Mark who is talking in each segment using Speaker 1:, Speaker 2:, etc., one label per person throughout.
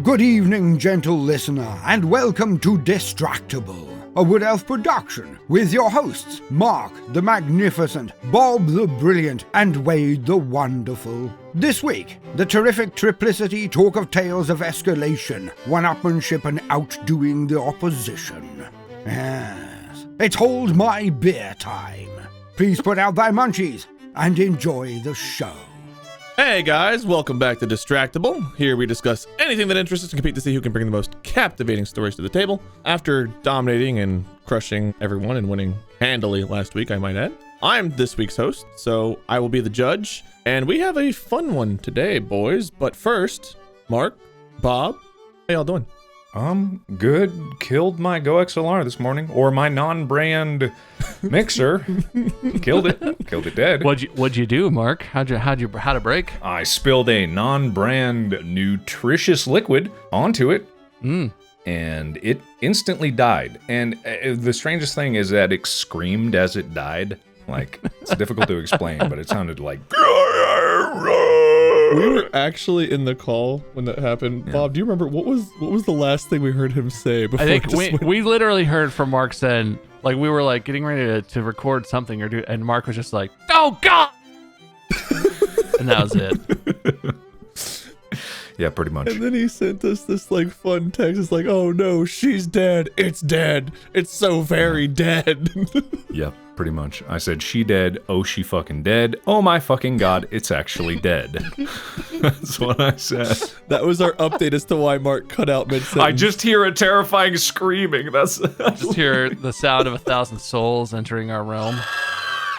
Speaker 1: Good evening, gentle listener, and welcome to Distractible, a Wood Elf production, with your hosts, Mark the Magnificent, Bob the Brilliant, and Wade the Wonderful. This week, the terrific triplicity talk of tales of escalation, one-upmanship, and outdoing the opposition. Yes, it's hold my beer time. Please put out thy munchies and enjoy the show.
Speaker 2: Hey guys, welcome back to Distractible. Here we discuss anything that interests us and compete to see who can bring the most captivating stories to the table. After dominating and crushing everyone and winning handily last week, I might add, I'm this week's host, so I will be the judge. And we have a fun one today, boys. But first, Mark, Bob, how y'all doing?
Speaker 3: Good. Killed my Go XLR this morning, or my non-brand mixer. Killed it dead.
Speaker 4: What'd you do, Mark? How'd it break?
Speaker 3: I spilled a non-brand nutritious liquid onto it, and it instantly died. And the strangest thing is that it screamed as it died. Like, it's difficult to explain, but it sounded like...
Speaker 2: We were actually in the call when that happened. Yeah. Bob, do you remember what was the last thing we heard him say before?
Speaker 4: I think we literally heard from Mark saying, like, we were like getting ready to record something or do, and Mark was just like, "Oh God," and that was it.
Speaker 3: Yeah, pretty much.
Speaker 2: And then he sent us this like fun text. It's like, "Oh no, she's dead. It's dead. It's so very dead."
Speaker 3: Yep. Pretty much. I said, she dead. Oh, she fucking dead. Oh my fucking God, it's actually dead. That's what I said.
Speaker 2: That was our update as to why Mark cut out mid-sentence.
Speaker 3: I just hear a terrifying screaming.
Speaker 4: Just hear the sound of 1,000 souls entering our realm.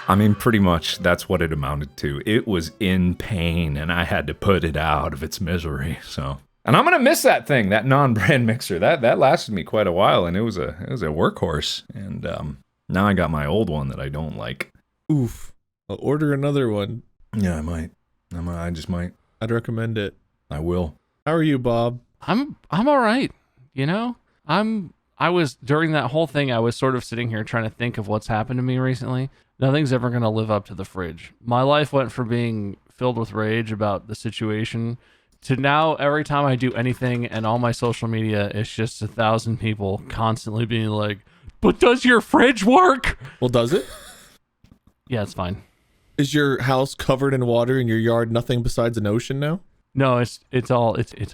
Speaker 3: I mean, pretty much that's what it amounted to. It was in pain, and I had to put it out of its misery. So, and I'm gonna miss that thing, that non-brand mixer. That lasted me quite a while, and it was a workhorse. And now I got my old one that I don't like.
Speaker 2: Oof. I'll order another one.
Speaker 3: Yeah, I might. I just might.
Speaker 2: I'd recommend it.
Speaker 3: I will.
Speaker 2: How are you, Bob?
Speaker 4: I'm all right. You know, I was during that whole thing, I was sort of sitting here trying to think of what's happened to me recently. Nothing's ever going to live up to the fridge. My life went from being filled with rage about the situation to now every time I do anything and all my social media, it's just 1,000 people constantly being like, "But does your fridge work?"
Speaker 2: Well, does it?
Speaker 4: Yeah, it's fine.
Speaker 2: Is your house covered in water and your yard nothing besides an ocean now?
Speaker 4: No, it's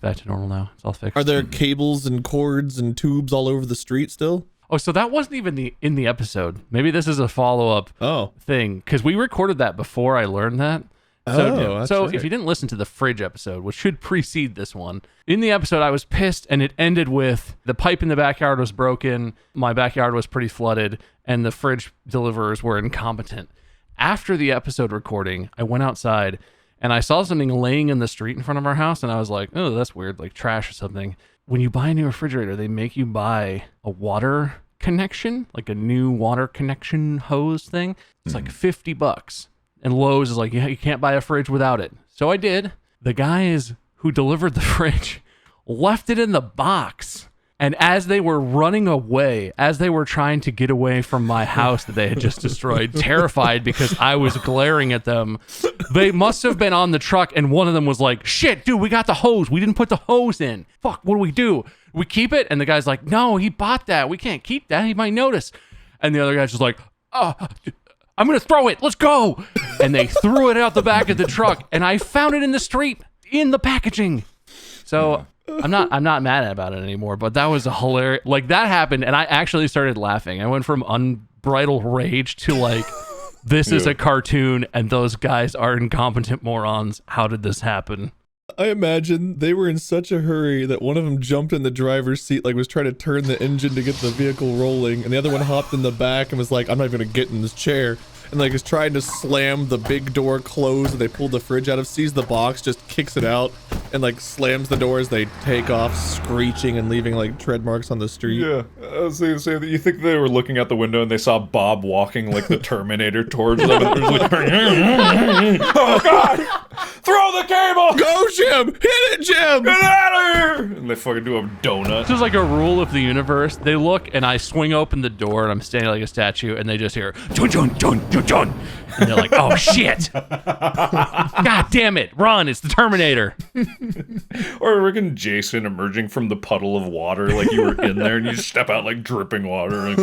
Speaker 4: back to normal now. It's all fixed.
Speaker 2: Are there cables and cords and tubes all over the street still?
Speaker 4: Oh, so that wasn't even in the episode. Maybe this is a follow-up thing, because we recorded that before I learned that. So if you didn't listen to the fridge episode, which should precede this one, in the episode I was pissed, and it ended with the pipe in the backyard was broken, my backyard was pretty flooded, and the fridge deliverers were incompetent. After the episode recording, I went outside, and I saw something laying in the street in front of our house, and I was like, "Oh, that's weird, like trash or something." When you buy a new refrigerator, they make you buy a water connection, like a new water connection hose thing. It's like $50. And Lowe's is like, "Yeah, you can't buy a fridge without it." So I did. The guys who delivered the fridge left it in the box. And as they were running away, as they were trying to get away from my house that they had just destroyed, terrified because I was glaring at them, they must have been on the truck, and one of them was like, "Shit, dude, we got the hose. We didn't put the hose in. Fuck, what do we do? We keep it?" And the guy's like, "No, he bought that. We can't keep that. He might notice." And the other guy's just like, "Oh, I'm going to throw it. Let's go." And they threw it out the back of the truck, and I found it in the street in the packaging. So I'm not mad about it anymore, but that was a hilarious, like that happened. And I actually started laughing. I went from unbridled rage to like, this is a cartoon and those guys are incompetent morons. How did this happen?
Speaker 2: I imagine they were in such a hurry that one of them jumped in the driver's seat, like was trying to turn the engine to get the vehicle rolling, and the other one hopped in the back and was like, "I'm not even gonna get in this chair," and like is trying to slam the big door closed that they pulled the fridge out of, sees the box, just kicks it out, and like slams the door as they take off, screeching and leaving like tread marks on the street.
Speaker 3: Yeah, I was going to say that you think they were looking out the window and they saw Bob walking like the Terminator towards them, and it was like, "Oh God, throw the cable!
Speaker 2: Go, Jim! Hit it, Jim!
Speaker 3: Get out of here!" And They fucking do a donut.
Speaker 4: This is like a rule of the universe. They look, and I swing open the door, and I'm standing like a statue, and they just hear, John, John, John, John, John. And they're like, oh, shit. God damn it. Run. It's the Terminator.
Speaker 3: Or freaking Jason emerging from the puddle of water like you were in there, and you step out like dripping water. Like,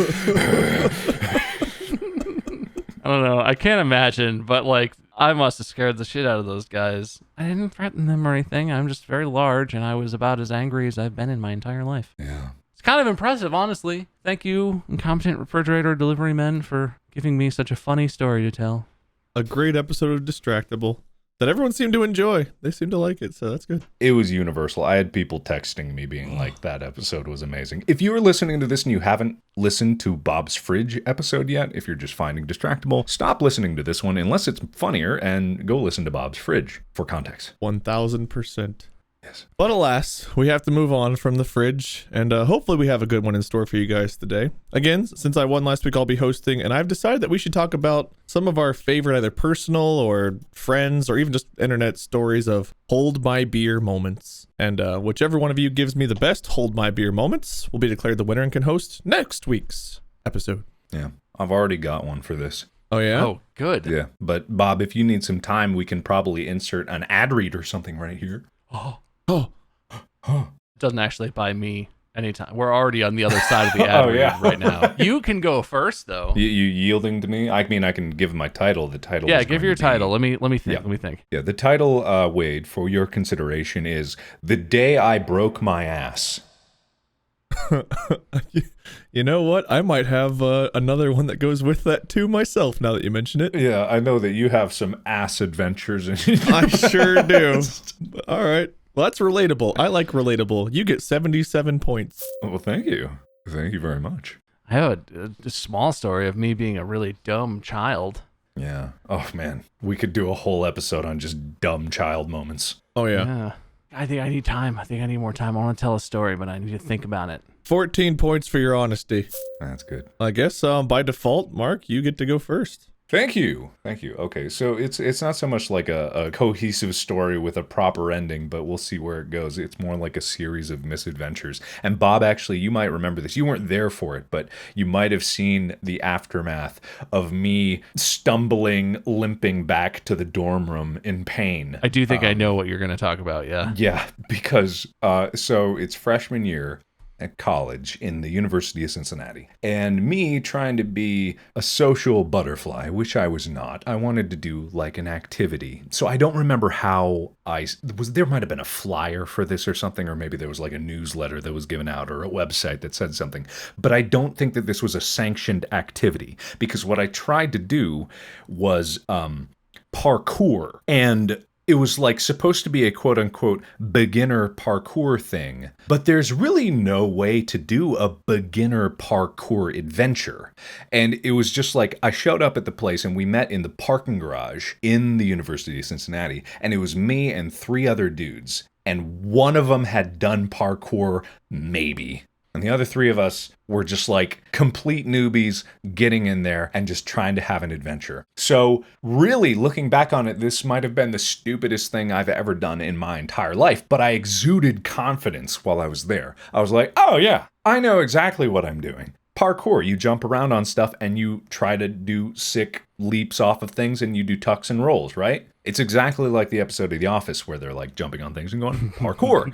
Speaker 4: I don't know. I can't imagine, but like, I must have scared the shit out of those guys. I didn't threaten them or anything. I'm just very large, and I was about as angry as I've been in my entire life.
Speaker 3: Yeah.
Speaker 4: It's kind of impressive, honestly. Thank you, incompetent refrigerator delivery men, for giving me such a funny story to tell.
Speaker 2: A great episode of Distractible that everyone seemed to enjoy. They seemed to like it, so that's good.
Speaker 3: It was universal. I had people texting me being like, that episode was amazing. If you are listening to this and you haven't listened to Bob's Fridge episode yet, if you're just finding Distractible, stop listening to this one unless it's funnier and go listen to Bob's Fridge for context.
Speaker 2: 1000%.
Speaker 3: Yes.
Speaker 2: But alas, we have to move on from the fridge, and hopefully we have a good one in store for you guys today. Again, since I won last week, I'll be hosting, and I've decided that we should talk about some of our favorite either personal or friends or even just internet stories of hold my beer moments. And whichever one of you gives me the best hold my beer moments will be declared the winner and can host next week's episode.
Speaker 3: Yeah, I've already got one for this.
Speaker 2: Oh, yeah?
Speaker 4: Oh, good.
Speaker 3: Yeah, but Bob, if you need some time, we can probably insert an ad read or something right here.
Speaker 4: Oh. It doesn't actually buy me anytime. We're already on the other side of the ad read right now. You can go first, though.
Speaker 3: You yielding to me? I mean, I can give my title. The title.
Speaker 4: Yeah, give your title. Let me think.
Speaker 3: Yeah.
Speaker 4: Let me think.
Speaker 3: Yeah, the title, Wade, for your consideration is "The Day I Broke My Ass."
Speaker 2: You know what? I might have another one that goes with that too myself now that you mention it.
Speaker 3: Yeah, I know that you have some ass adventures in
Speaker 2: I sure do. All right. Well, that's relatable. I like relatable. You get 77 points.
Speaker 3: Well, thank you. Thank you very much.
Speaker 4: I have a small story of me being a really dumb child.
Speaker 3: Yeah. Oh, man. We could do a whole episode on just dumb child moments.
Speaker 2: Oh, yeah.
Speaker 4: I think I need time. I think I need more time. I want to tell a story, but I need to think about it.
Speaker 2: 14 points for your honesty.
Speaker 3: That's good.
Speaker 2: I guess by default, Mark, you get to go first.
Speaker 3: Thank you. Okay, so it's not so much like a cohesive story with a proper ending, but we'll see where it goes. It's more like a series of misadventures. And Bob, actually, you might remember this. You weren't there for it, but you might have seen the aftermath of me stumbling, limping back to the dorm room in pain.
Speaker 4: I do think I know what you're going to talk about, yeah.
Speaker 3: Yeah, because so it's freshman year at college in the University of Cincinnati, and me trying to be a social butterfly, which I was not. I wanted to do like an activity. So I don't remember how there might have been a flyer for this or something, or maybe there was like a newsletter that was given out or a website that said something, but I don't think that this was a sanctioned activity, because what I tried to do was parkour, and it was like supposed to be a quote unquote beginner parkour thing, but there's really no way to do a beginner parkour adventure. And it was just like, I showed up at the place and we met in the parking garage in the University of Cincinnati, and it was me and 3 other dudes. And one of them had done parkour, maybe. And the other 3 of us were just like complete newbies getting in there and just trying to have an adventure. So really, looking back on it, this might have been the stupidest thing I've ever done in my entire life, but I exuded confidence while I was there. I was like, oh yeah, I know exactly what I'm doing. Parkour, you jump around on stuff and you try to do sick leaps off of things and you do tucks and rolls, right? It's exactly like the episode of The Office where they're like jumping on things and going, parkour.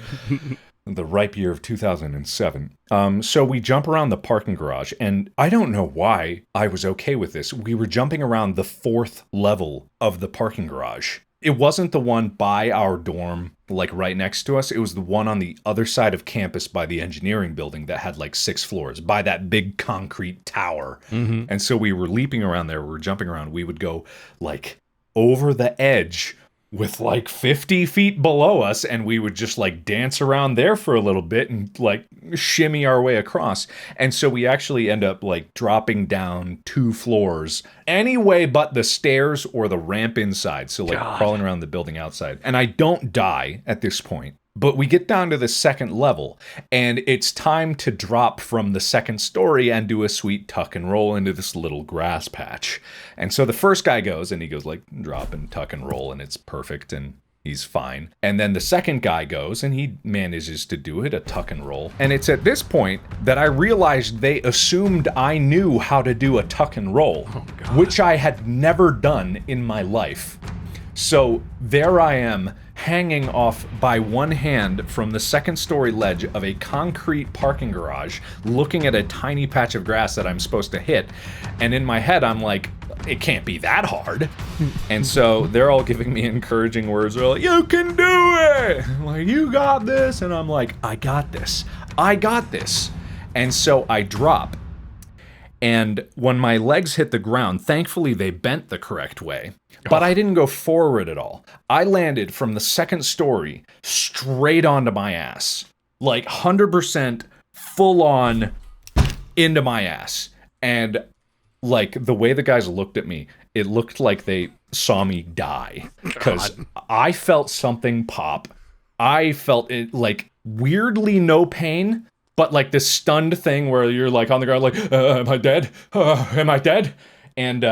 Speaker 3: The ripe year of 2007. So we jump around the parking garage, and I don't know why I was okay with this. We were jumping around the 4th level of the parking garage. It wasn't the one by our dorm, like right next to us. It was the one on the other side of campus by the engineering building that had like 6 floors, by that big concrete tower. Mm-hmm. And so we were leaping around there. We were jumping around. We would go like over the edge with like 50 feet below us, and we would just like dance around there for a little bit and like shimmy our way across. And so we actually end up like dropping down 2 floors anyway but the stairs or the ramp inside, so like crawling around the building outside. And I don't die at this point, but we get down to the 2nd level, and it's time to drop from the 2nd story and do a sweet tuck and roll into this little grass patch. And so the first guy goes, and he goes like drop and tuck and roll, and it's perfect. And He's fine. And then the second guy goes and he manages to do it, a tuck and roll. And it's at this point that I realized they assumed I knew how to do a tuck and roll, which I had never done in my life. So there I am, hanging off by one hand from the second-story ledge of a concrete parking garage, looking at a tiny patch of grass that I'm supposed to hit. And in my head, I'm like, it can't be that hard. And so they're all giving me encouraging words. They're like, you can do it! I'm like, you got this! And I'm like, I got this. I got this. And so I drop. And when my legs hit the ground, thankfully they bent the correct way. But I didn't go forward at all. I landed from the second story straight onto my ass. Like 100% full on into my ass. And like the way the guys looked at me, it looked like they saw me die. Because I felt something pop. I felt it like weirdly no pain. But like this stunned thing where you're like on the ground, like, am I dead? Am I dead? And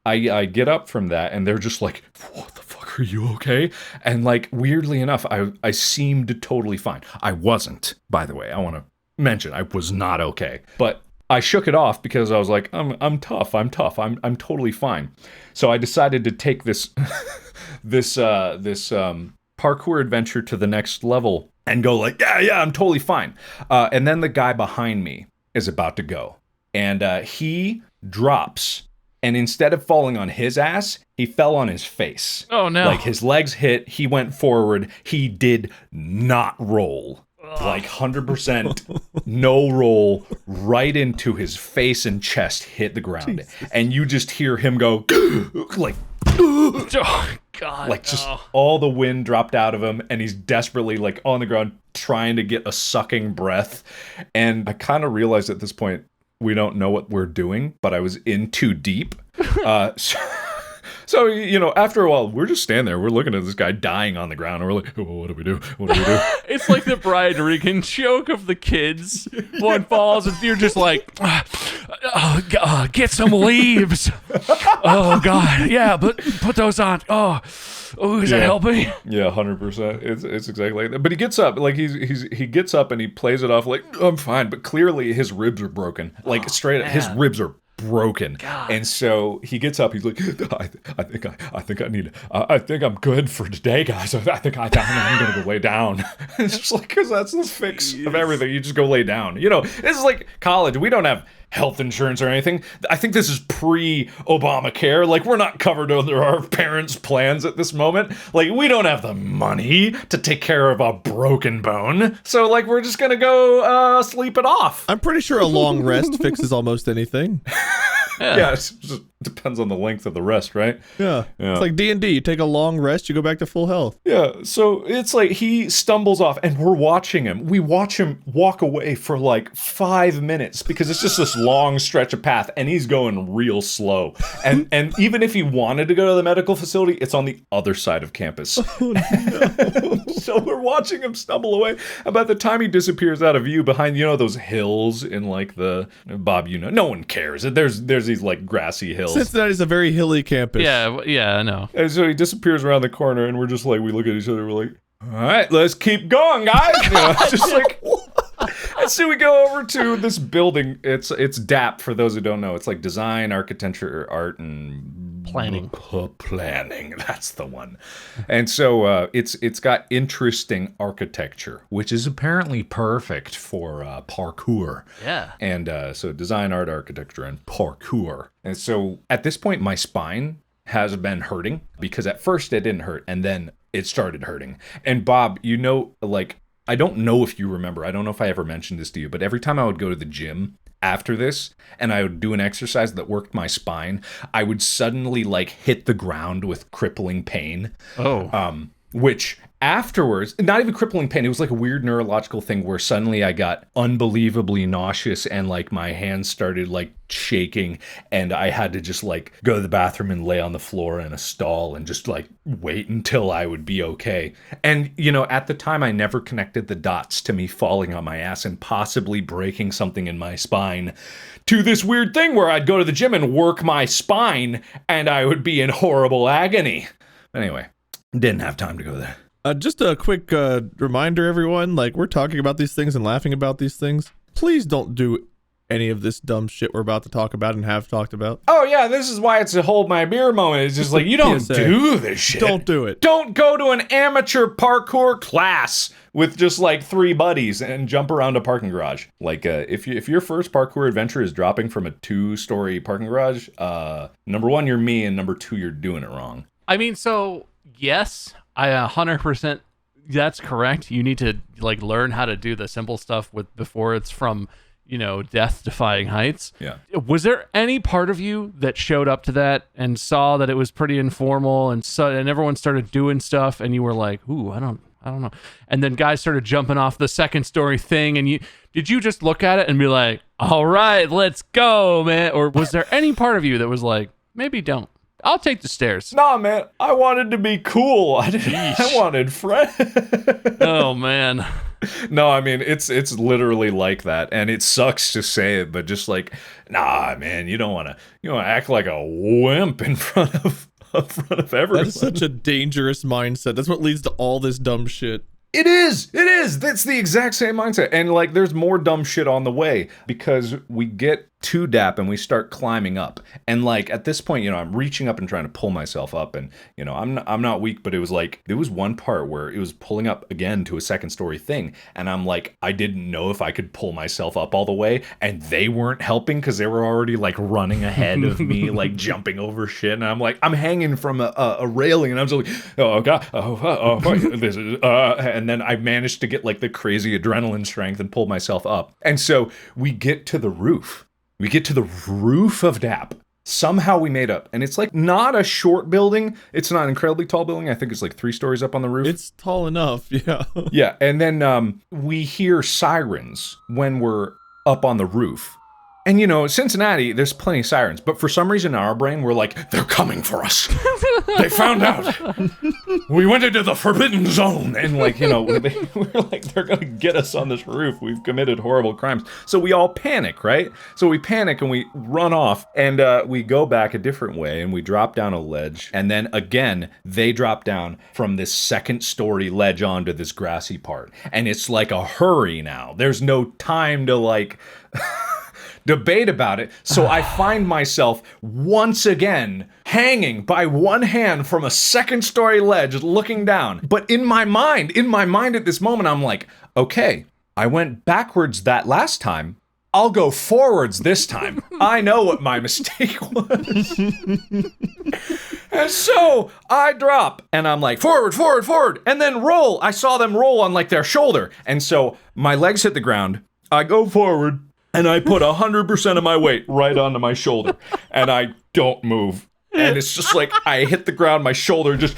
Speaker 3: I get up from that and they're just like, what the fuck, are you okay? And like, weirdly enough, I seemed totally fine. I wasn't, by the way. I want to mention, I was not okay. But I shook it off because I was like, I'm tough. I'm totally fine. So I decided to take this, this parkour adventure to the next level. And go like, yeah, I'm totally fine. And then the guy behind me is about to go. And he drops. And instead of falling on his ass, he fell on his face.
Speaker 4: Oh, no.
Speaker 3: Like his legs hit. He went forward. He did not roll. Like 100% no roll right into his face and chest hit the ground. Jesus. And you just hear him go like...
Speaker 4: Oh, God,
Speaker 3: like just all the wind dropped out of him and he's desperately like on the ground trying to get a sucking breath. And I kind of realized at this point we don't know what we're doing, but I was in too deep. So, you know, after a while, we're just standing there. We're looking at this guy dying on the ground. And we're like, oh, what do we do? What do we do?
Speaker 4: It's like the Brian Regan joke of the kids. One falls and you're just like, oh, God, get some leaves. Oh, God. Yeah, but put those on. Oh, is that helping?
Speaker 3: Yeah, 100%. It's exactly like that. But he gets up. Like, he gets up and he plays it off like, I'm fine. But clearly his ribs are broken. Like, straight up, his ribs are broken. God. And so he gets up, he's like, I think I'm good for today, guys. I'm gonna go lay down. It's just like, because that's the fix of everything. You just go lay down. You know, this is like college. We don't have health insurance or anything. I think this is pre-Obamacare. Like, we're not covered under our parents' plans at this moment. Like, we don't have the money to take care of a broken bone. So, like, we're just gonna go sleep it off.
Speaker 2: I'm pretty sure a long rest fixes almost anything.
Speaker 3: Yeah, it just depends on the length of the rest, right?
Speaker 2: Yeah. It's like D&D. You take a long rest, you go back to full health.
Speaker 3: Yeah, so it's like he stumbles off and we're watching him. We watch him walk away for like 5 minutes because it's just this long stretch of path and he's going real slow. And even if he wanted to go to the medical facility, it's on the other side of campus. Oh, no. So we're watching him stumble away. About the time he disappears out of view behind, you know, those hills in like the, Bob, you know, no one cares. There's these like grassy hills.
Speaker 2: Cincinnati's a very hilly campus.
Speaker 4: Yeah, I know.
Speaker 3: And so he disappears around the corner, and we're just like, we look at each other, we're like, all right, let's keep going, guys. You know, just like, and so we go over to this building. It's DAP for those who don't know. It's like design, architecture, art, and
Speaker 4: planning.
Speaker 3: Planning, that's the one. And so it's got interesting architecture, which is apparently perfect for parkour.
Speaker 4: Yeah.
Speaker 3: And so design, art, architecture, and parkour. And so at this point, my spine has been hurting because at first it didn't hurt, and then it started hurting. And Bob, you know, like, I don't know if you remember, I don't know if I ever mentioned this to you, but every time I would go to the gym after this and I would do an exercise that worked my spine, I would suddenly like hit the ground with crippling pain. Which afterwards, not even crippling pain, it was like a weird neurological thing where suddenly I got unbelievably nauseous and like my hands started like shaking and I had to just like go to the bathroom and lay on the floor in a stall and just like wait until I would be okay. And, you know, at the time I never connected the dots to me falling on my ass and possibly breaking something in my spine to this weird thing where I'd go to the gym and work my spine and I would be in horrible agony. Anyway. Didn't have time to go there.
Speaker 2: Just a quick reminder, everyone, like, we're talking about these things and laughing about these things. Please don't do any of this dumb shit we're about to talk about and have talked about.
Speaker 3: Oh yeah, this is why it's a hold my beer moment. It's just like, you don't do this shit.
Speaker 2: Don't do it.
Speaker 3: Don't go to an amateur parkour class with just like 3 buddies and jump around a parking garage. Like if your first parkour adventure is dropping from a 2-story parking garage, number 1, you're me, and number 2, you're doing it wrong.
Speaker 4: I mean, so yes, I 100%. That's correct. You need to like learn how to do the simple stuff before it's from, death-defying heights.
Speaker 3: Yeah.
Speaker 4: Was there any part of you that showed up to that and saw that it was pretty informal and everyone started doing stuff and you were like, ooh, I don't know. And then guys started jumping off the 2nd-story thing, and did you just look at it and be like, all right, let's go, man? Or was there any part of you that was like, maybe don't? I'll take the stairs.
Speaker 3: Nah, man, I wanted to be cool. I wanted friends.
Speaker 4: Oh, man.
Speaker 3: No, I mean, it's literally like that, and it sucks to say it, but just like, nah, man, you don't want to act like a wimp in front of everyone.
Speaker 2: That's such a dangerous mindset. That's what leads to all this dumb shit.
Speaker 3: It is. That's the exact same mindset. And like, there's more dumb shit on the way, because we get to DAP and we start climbing up. And like, at this point, I'm reaching up and trying to pull myself up, and I'm not weak, but it was like, there was one part where it was pulling up again to a 2nd-story thing, and I'm like, I didn't know if I could pull myself up all the way, and they weren't helping because they were already like running ahead of me, like jumping over shit, and I'm like, I'm hanging from a railing, and I'm just like, oh god, this is and then I managed to get like the crazy adrenaline strength and pull myself up. And so we get to the roof. We get to the roof of DAP. Somehow we made up. And it's like not a short building. It's not an incredibly tall building. I think it's like 3 stories up on the roof.
Speaker 2: It's tall enough, yeah.
Speaker 3: Yeah, and then we hear sirens when we're up on the roof. And Cincinnati, there's plenty of sirens, but for some reason in our brain, we're like, they're coming for us. They found out. We went into the forbidden zone. And like, we're like, they're going to get us on this roof. We've committed horrible crimes. So we all panic, right? So we panic and we run off, and we go back a different way, and we drop down a ledge. And then again, they drop down from this 2nd-story ledge onto this grassy part. And it's like a hurry now. There's no time to like... debate about it. So I find myself once again hanging by one hand from a 2nd-story ledge looking down. But in my mind at this moment, I'm like, okay, I went backwards that last time. I'll go forwards this time. I know what my mistake was. And so I drop, and I'm like, forward, and then roll. I saw them roll on like their shoulder. And so my legs hit the ground. I go forward, and I put 100% of my weight right onto my shoulder, and I don't move. And it's just like, I hit the ground, my shoulder just,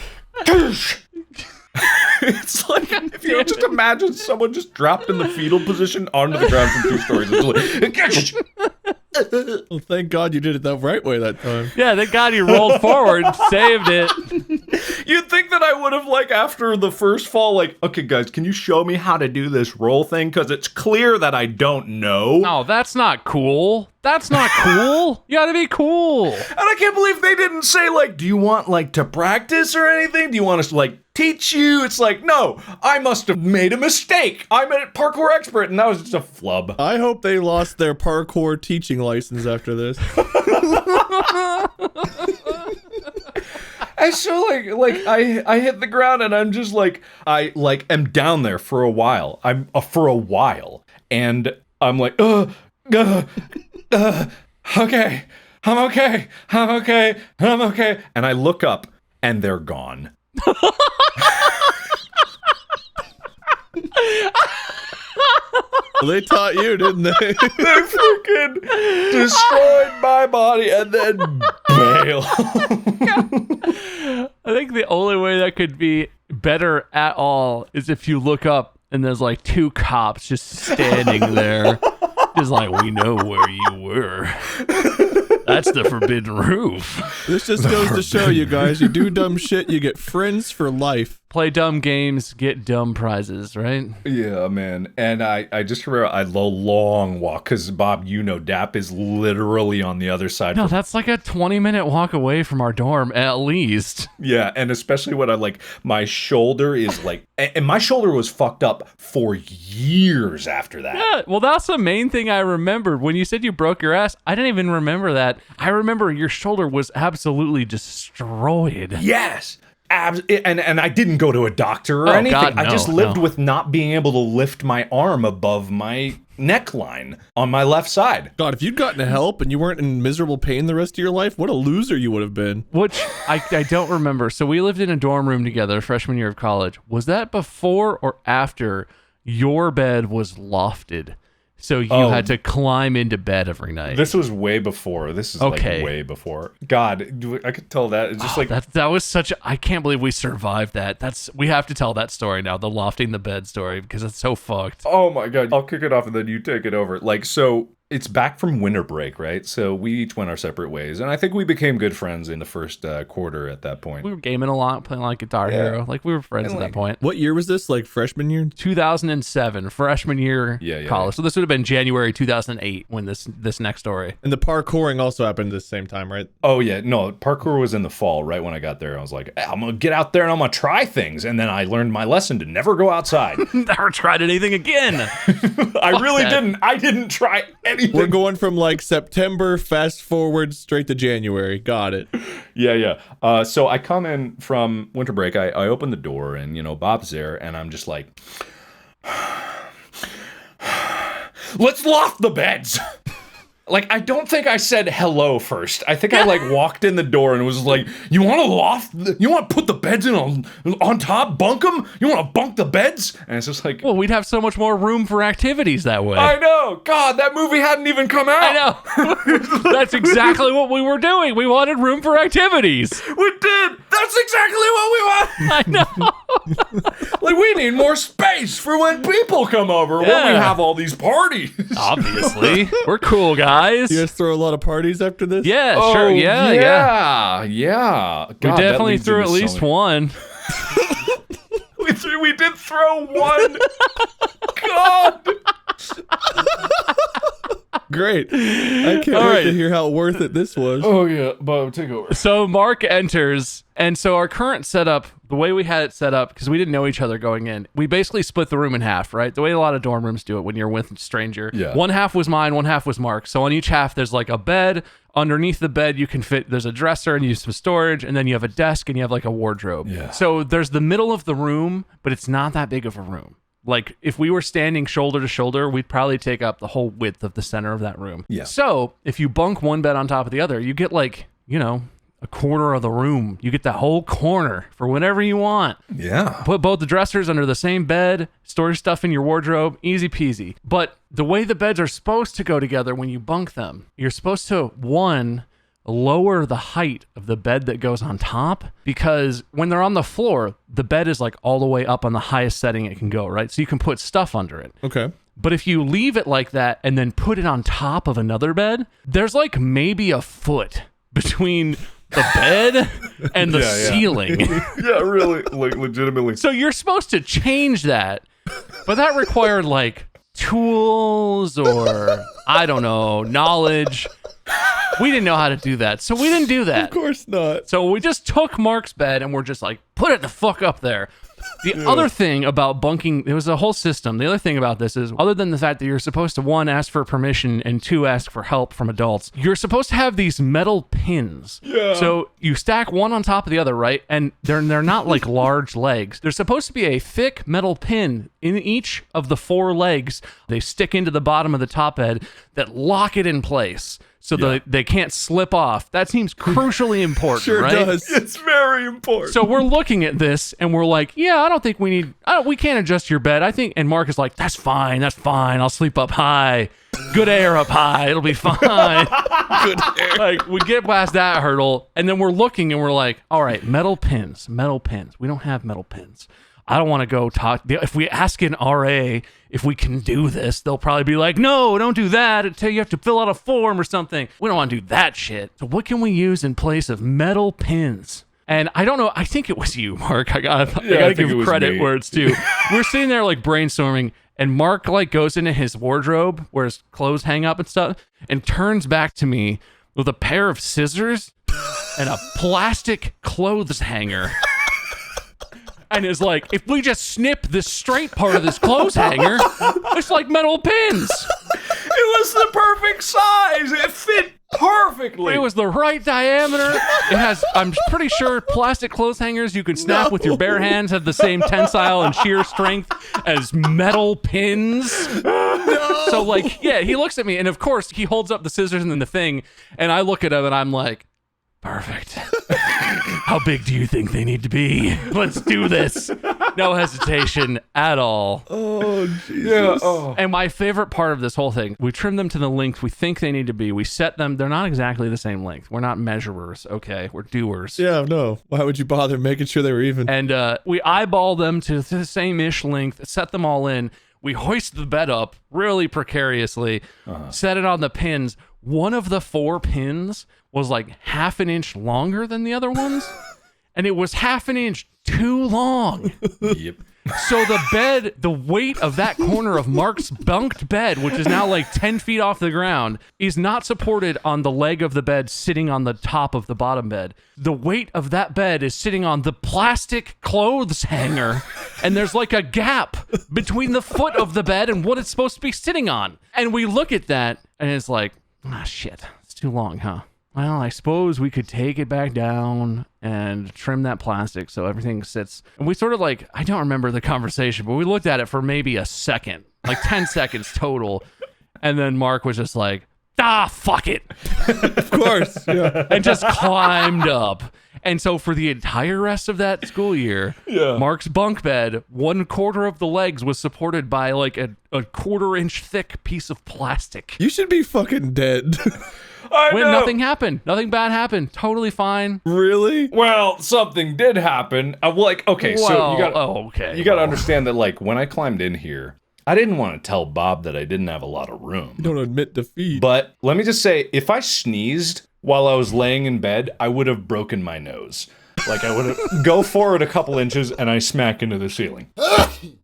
Speaker 3: it's like, if you just imagine someone just dropped in the fetal position onto the ground from 2 stories. It's like,
Speaker 2: well, thank God you did it the right way that time.
Speaker 4: Yeah, thank God you rolled forward, saved it.
Speaker 3: You'd think that I would have, like, after the first fall, like, okay, guys, can you show me how to do this roll thing? Because it's clear that I don't know.
Speaker 4: No, that's not cool. That's not cool. You gotta be cool.
Speaker 3: And I can't believe they didn't say, like, do you want, like, to practice or anything? Do you want us to, like, teach you? It's like, no, I must have made a mistake. I'm a parkour expert, and that was just a flub.
Speaker 2: I hope they lost their parkour teaching license after this.
Speaker 3: And so I hit the ground, and I'm just like, I like am down there for a while. And I'm like, okay, I'm okay. And I look up, and they're gone.
Speaker 2: They taught you, didn't they?
Speaker 3: They freaking destroyed my body and then bail.
Speaker 4: I think the only way that could be better at all is if you look up and there's like 2 cops just standing there. Just like, we know where you were. That's the forbidden roof.
Speaker 2: This just goes to show you guys, you do dumb shit, you get friends for life.
Speaker 4: play dumb games, get dumb prizes, right?
Speaker 3: Yeah, man. And I just remember I had a long walk because, Bob, DAP is literally on the other side.
Speaker 4: No, that's like a 20-minute walk away from our dorm, at least.
Speaker 3: Yeah, and especially when my shoulder is like, and my shoulder was fucked up for years after that.
Speaker 4: Yeah, well, that's the main thing I remembered. When you said you broke your ass, I didn't even remember that. I remember your shoulder was absolutely destroyed.
Speaker 3: Yes. And I didn't go to a doctor or anything.
Speaker 4: God, no,
Speaker 3: I just lived with not being able to lift my arm above my neckline on my left side.
Speaker 2: God, if you'd gotten help and you weren't in miserable pain the rest of your life, what a loser you would have been.
Speaker 4: Which I don't remember. So we lived in a dorm room together freshman year of college. Was that before or after your bed was lofted? So you had to climb into bed every night.
Speaker 3: This was way before. This is
Speaker 4: okay.
Speaker 3: Like way before. God, I could tell that. It's just like
Speaker 4: that was such. I can't believe we survived that. We have to tell that story now, the lofting the bed story, because it's so fucked.
Speaker 3: Oh my God! I'll kick it off and then you take it over. So it's back from winter break, right? So we each went our separate ways, and I think we became good friends in the first quarter at that point.
Speaker 4: We were gaming a lot, playing like Guitar Hero. Like we were friends at that point.
Speaker 2: What year was this? Like freshman year?
Speaker 4: 2007, freshman year college. So this would have been January 2008 when this next story.
Speaker 2: And the parkouring also happened at the same time, right?
Speaker 3: Oh yeah, no, parkour was in the fall. Right when I got there, I was like, I'm gonna get out there and I'm gonna try things, and then I learned my lesson to never go outside.
Speaker 4: Never tried anything again.
Speaker 3: I really didn't. I didn't try anything.
Speaker 2: We're going from like September, fast forward straight to January. Got it.
Speaker 3: Yeah. So I come in from winter break. I open the door and, Bob's there and I'm just like, let's loft the beds. Like, I don't think I said hello first. I think I walked in the door and was like, you want to loft? You want to put the beds in on top? Bunk them? You want to bunk the beds? And it's just like,
Speaker 4: well, we'd have so much more room for activities that way.
Speaker 3: I know. God, that movie hadn't even come out.
Speaker 4: I know. That's exactly what we were doing. We wanted room for activities.
Speaker 3: We did. That's exactly what we want.
Speaker 4: I know.
Speaker 3: Like, we need more space for when people come over, when we have all these parties.
Speaker 4: Obviously. We're cool guys.
Speaker 2: You guys throw a lot of parties after this?
Speaker 4: Yeah, sure. Yeah.
Speaker 3: God,
Speaker 4: we definitely threw at least one.
Speaker 3: we did throw one. God.
Speaker 2: Great. I can't wait to hear how worth it this was.
Speaker 3: Oh, yeah. Bob, take over.
Speaker 4: So Mark enters, and so our current setup, the way we had it set up, because we didn't know each other going in, we basically split the room in half, right? The way a lot of dorm rooms do it when you're with a stranger.
Speaker 3: Yeah.
Speaker 4: One half was mine, one half was Mark. So on each half, there's like a bed. Underneath the bed, you can fit, there's a dresser and you use some storage, and then you have a desk and you have like a wardrobe.
Speaker 3: Yeah.
Speaker 4: So there's the middle of the room, but it's not that big of a room. Like, if we were standing shoulder to shoulder, we'd probably take up the whole width of the center of that room.
Speaker 3: Yeah.
Speaker 4: So, if you bunk one bed on top of the other, you get like, a quarter of the room. You get that whole corner for whatever you want.
Speaker 3: Yeah.
Speaker 4: Put both the dressers under the same bed, store your stuff in your wardrobe, easy peasy. But the way the beds are supposed to go together when you bunk them, you're supposed to, lower the height of the bed that goes on top, because when they're on the floor, the bed is like all the way up on the highest setting it can go, right? So you can put stuff under it.
Speaker 2: Okay.
Speaker 4: But if you leave it like that and then put it on top of another bed, there's like maybe a foot between the bed and the ceiling.
Speaker 3: Yeah, really, like legitimately.
Speaker 4: So you're supposed to change that, but that required like tools or, I don't know, knowledge. We didn't know how to do that, so we didn't do that.
Speaker 2: Of course not.
Speaker 4: So we just took Mark's bed and we're just like, put it the fuck up there. The other thing about bunking, it was a whole system. The other thing about this is, other than the fact that you're supposed to, 1, ask for permission, and 2, ask for help from adults, you're supposed to have these metal pins.
Speaker 2: Yeah.
Speaker 4: So you stack one on top of the other, right? And they're not like large legs. There's supposed to be a thick metal pin in each of the 4 legs. They stick into the bottom of the top bed that lock it in place. So they can't slip off. That seems crucially important,
Speaker 2: Sure
Speaker 4: right?
Speaker 2: does.
Speaker 3: It's very important.
Speaker 4: So we're looking at this and we're like, yeah, I don't think we can't adjust your bed. I think, and Mark is like, that's fine. I'll sleep up high. Good air up high. It'll be fine.
Speaker 2: Good air.
Speaker 4: Like, we get past that hurdle and then we're looking and we're like, all right, metal pins. We don't have metal pins. I don't want to go talk. If we ask an RA if we can do this, they'll probably be like, no, don't do that. You have to fill out a form or something. We don't want to do that shit. So what can we use in place of metal pins? And I don't know, I think it was you, Mark. I gotta give credit where it's due. We're sitting there like brainstorming, and Mark like goes into his wardrobe where his clothes hang up and stuff, and turns back to me with a pair of scissors and a plastic clothes hanger. And is like, if we just snip this straight part of this clothes hanger, it's like metal pins.
Speaker 3: It was the perfect size. It fit perfectly.
Speaker 4: It was the right diameter. It has, I'm pretty sure, plastic clothes hangers you can snap with your bare hands have the same tensile and shear strength as metal pins. No. So like, yeah, he looks at me, and of course he holds up the scissors and then the thing, and I look at him and I'm like, perfect. How big do you think they need to be? Let's do this. No hesitation at all.
Speaker 2: Oh, Jesus.
Speaker 3: Yeah, oh.
Speaker 4: And my favorite part of this whole thing, we trim them to the length we think they need to be. We set them. They're not exactly the same length. We're not measurers, okay? We're doers.
Speaker 2: Yeah, no. Why would you bother making sure they were even?
Speaker 4: And we eyeball them to the same-ish length, set them all in. We hoist the bed up really precariously, set it on the pins. One of the 4 pins was like half an inch longer than the other ones, and it was half an inch too long.
Speaker 3: Yep.
Speaker 4: So the bed, the weight of that corner of Mark's bunked bed, which is now like 10 feet off the ground, is not supported on the leg of the bed sitting on the top of the bottom bed. The weight of that bed is sitting on the plastic clothes hanger, and there's like a gap between the foot of the bed and what it's supposed to be sitting on. And we look at that, and it's like, shit, it's too long, huh? Well, I suppose we could take it back down and trim that plastic so everything sits. And we sort of like, I don't remember the conversation, but we looked at it for maybe a second, like 10 seconds total. And then Mark was just like, fuck it.
Speaker 2: Of course. Yeah.
Speaker 4: And just climbed up. And so for the entire rest of that school year, Mark's bunk bed, 1/4 of the legs was supported by like a 1/4 inch thick piece of plastic.
Speaker 2: You should be fucking dead.
Speaker 4: When nothing happened. Nothing bad happened. Totally fine.
Speaker 2: Really?
Speaker 3: Well, something did happen. Okay, so you got to understand that like when I climbed in here, I didn't want to tell Bob that I didn't have a lot of room.
Speaker 2: Don't admit defeat.
Speaker 3: But let me just say, if I sneezed while I was laying in bed, I would have broken my nose. Like I would have go forward a couple inches and I smack into the ceiling.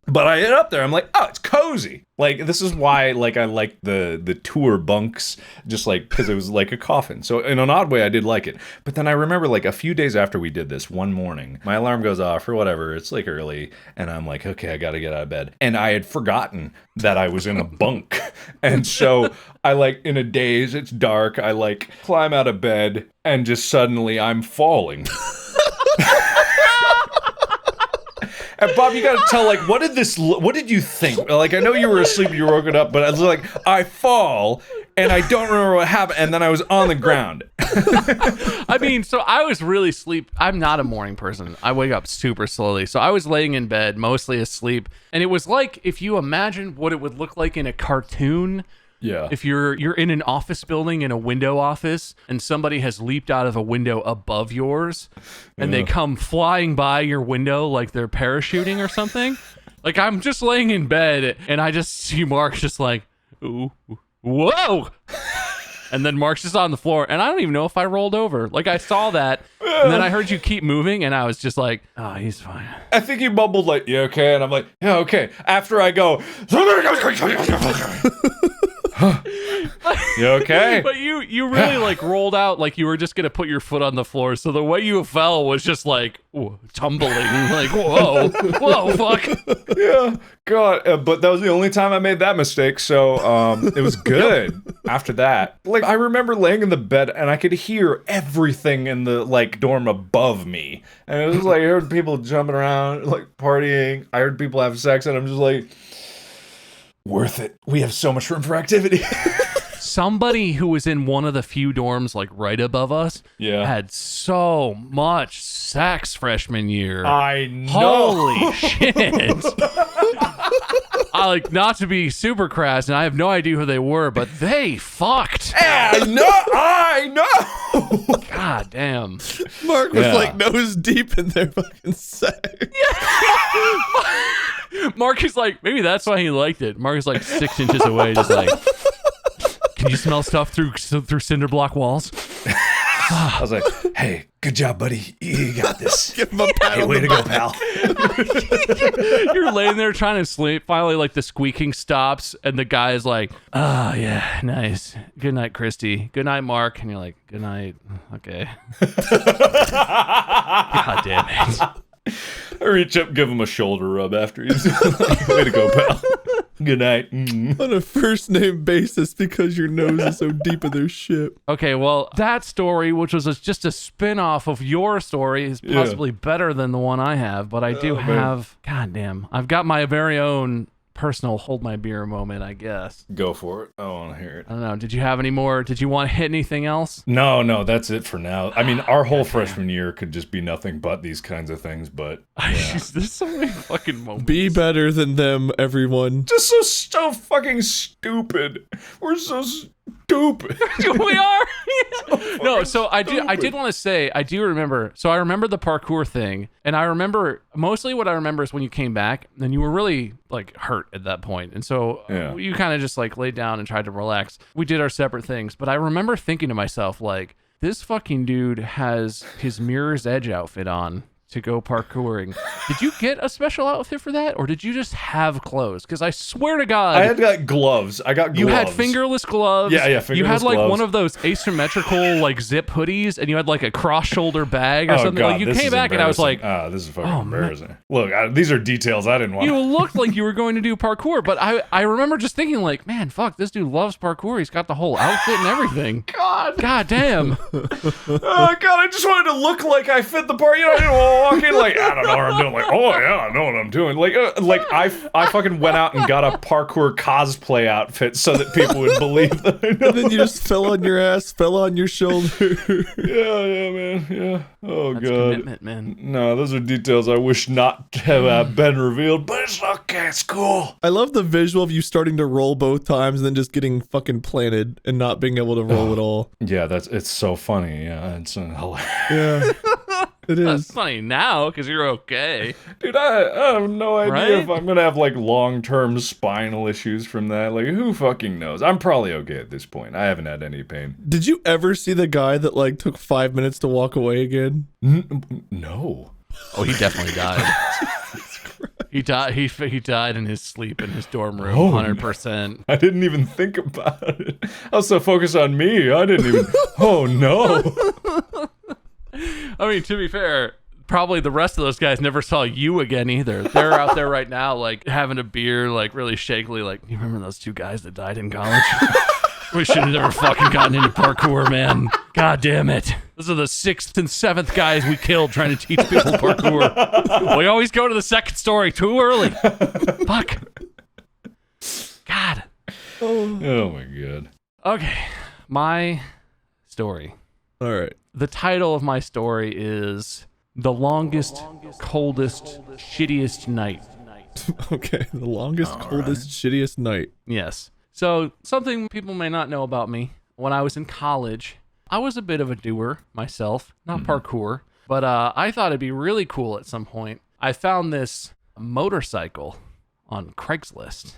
Speaker 3: But I get up there, I'm like, oh, it's cozy. Like this is why like I like the tour bunks, just like because it was like a coffin. So in an odd way, I did like it. But then I remember like a few days after we did this, one morning, my alarm goes off or whatever. It's like early, and I'm like, okay, I got to get out of bed. And I had forgotten that I was in a bunk, and so I like in a daze. It's dark. I like climb out of bed, and just suddenly I'm falling. And Bob, you gotta tell, like, what did you think? Like, I know you were asleep, you were woken up, but I was like, I fall, and I don't remember what happened, and then I was on the ground.
Speaker 4: I mean, so I was really asleep. I'm not a morning person. I wake up super slowly. So I was laying in bed, mostly asleep, and it was like if you imagine what it would look like in a cartoon.
Speaker 3: Yeah.
Speaker 4: If you're in an office building in a window office and somebody has leaped out of a window above yours and they come flying by your window like they're parachuting or something. Like I'm just laying in bed and I just see Mark just like, ooh, whoa. And then Mark's just on the floor and I don't even know if I rolled over. Like I saw that and then I heard you keep moving and I was just like, oh, he's fine.
Speaker 3: I think you mumbled like, you okay? And I'm like, yeah, okay. After I go, you okay?
Speaker 4: But you really like rolled out like you were just gonna put your foot on the floor. So the way you fell was just like tumbling, like whoa, fuck.
Speaker 3: Yeah, God. But that was the only time I made that mistake. So it was good. After that, like I remember laying in the bed and I could hear everything in the like dorm above me, and it was like I heard people jumping around, like partying. I heard people have sex, and I'm just like, worth it. We have so much room for activity.
Speaker 4: Somebody who was in one of the few dorms like right above us had so much sex freshman year.
Speaker 3: I know.
Speaker 4: Holy shit. I like not to be super crass and I have no idea who they were, but they fucked.
Speaker 3: I know.
Speaker 4: God damn.
Speaker 2: Mark was like nose deep in their fucking sex.
Speaker 4: Mark is like, maybe that's why he liked it. Mark is like 6 inches away, just like, can you smell stuff through cinder block walls?
Speaker 3: I was like, hey, good job, buddy. You got this.
Speaker 2: Give him a pat
Speaker 3: Hey,
Speaker 2: on
Speaker 3: way
Speaker 2: the
Speaker 3: to go,
Speaker 2: back.
Speaker 3: pal.
Speaker 4: You're laying there trying to sleep. Finally, like the squeaking stops, and the guy is like, "Oh yeah, nice. Good night, Christy. Good night, Mark." And you're like, "Good night." Okay. God damn it.
Speaker 3: I reach up, give him a shoulder rub after he's like, way to go, pal. Good night.
Speaker 2: On a first name basis because your nose is so deep in their shit.
Speaker 4: Okay, well, that story, which was just a spin-off of your story, is possibly better than the one I have, but I do have, goddamn, I've got my very own personal hold my beer moment, I guess.
Speaker 3: Go for it. I want to hear it.
Speaker 4: I don't know. Did you have any more? Did you want to hit anything else?
Speaker 3: No, that's it for now. I mean, our whole freshman year could just be nothing but these kinds of things, but yeah.
Speaker 4: There's so many fucking moments.
Speaker 2: Be better than them, everyone.
Speaker 3: Just so fucking stupid. We're so stupid.
Speaker 4: We are. No, so I did want to say, I do remember. So I remember the parkour thing, and I remember mostly what I remember is when you came back, and you were really like hurt at that point, and so you kind of just like laid down and tried to relax. We did our separate things, but I remember thinking to myself like, this fucking dude has his Mirror's Edge outfit on to go parkouring. Did you get a special outfit for that, or did you just have clothes? Because I swear to God,
Speaker 3: I had like gloves. I got gloves.
Speaker 4: You had fingerless gloves.
Speaker 3: Yeah, fingerless
Speaker 4: You had like
Speaker 3: gloves.
Speaker 4: one of those asymmetrical like zip hoodies, and you had like a cross-shoulder bag or something.
Speaker 3: God,
Speaker 4: Like you
Speaker 3: this
Speaker 4: came
Speaker 3: is
Speaker 4: back, and I was like,
Speaker 3: this is fucking embarrassing. Look, these are details I didn't want.
Speaker 4: you looked like you were going to do parkour, but I remember just thinking like, man, fuck, this dude loves parkour. He's got the whole outfit and everything. God damn.
Speaker 3: Oh God, I just wanted to look like I fit the part. You know, I didn't walk in like, I don't know what I'm doing. Like, oh yeah, I know what I'm doing. Like I fucking went out and got a parkour cosplay outfit so that people would believe that I know.
Speaker 2: And then you just fell on your ass, fell on your shoulder.
Speaker 3: Yeah, man. Yeah. Oh
Speaker 4: That's
Speaker 3: God.
Speaker 4: commitment, man.
Speaker 3: No, those are details I wish not to have been revealed, but it's okay. It's cool.
Speaker 2: I love the visual of you starting to roll both times and then just getting fucking planted and not being able to roll at all.
Speaker 3: Yeah, it's so funny. Yeah, it's hilarious.
Speaker 2: Yeah. It is.
Speaker 4: That's funny now because you're okay.
Speaker 3: Dude, I have no idea
Speaker 4: Right?
Speaker 3: if I'm gonna have like long-term spinal issues from that. Like, who fucking knows? I'm probably okay at this point. I haven't had any pain.
Speaker 2: Did you ever see the guy that like took 5 minutes to walk away again?
Speaker 3: No.
Speaker 4: Oh, he definitely died. He died. He died in his sleep in his dorm room.
Speaker 3: Oh,
Speaker 4: 100%.
Speaker 3: I didn't even think about it. I was so focused on me. I didn't even. Oh no.
Speaker 4: I mean, to be fair, probably the rest of those guys never saw you again either. They're out there right now, like having a beer, like really shakily. Like, you remember those two guys that died in college? We should have never fucking gotten into parkour, man. God damn it. Those are the 6th and 7th guys we killed trying to teach people parkour. We always go to the second story too early. Fuck. God.
Speaker 3: Oh my God.
Speaker 4: Okay. My story.
Speaker 2: All right.
Speaker 4: The title of my story is The Longest, Coldest, Shittiest Night.
Speaker 2: Okay. The longest, coldest, shittiest night.
Speaker 4: Yes. So, something people may not know about me. When I was in college, I was a bit of a doer myself, not parkour, but I thought it'd be really cool at some point. I found this motorcycle on Craigslist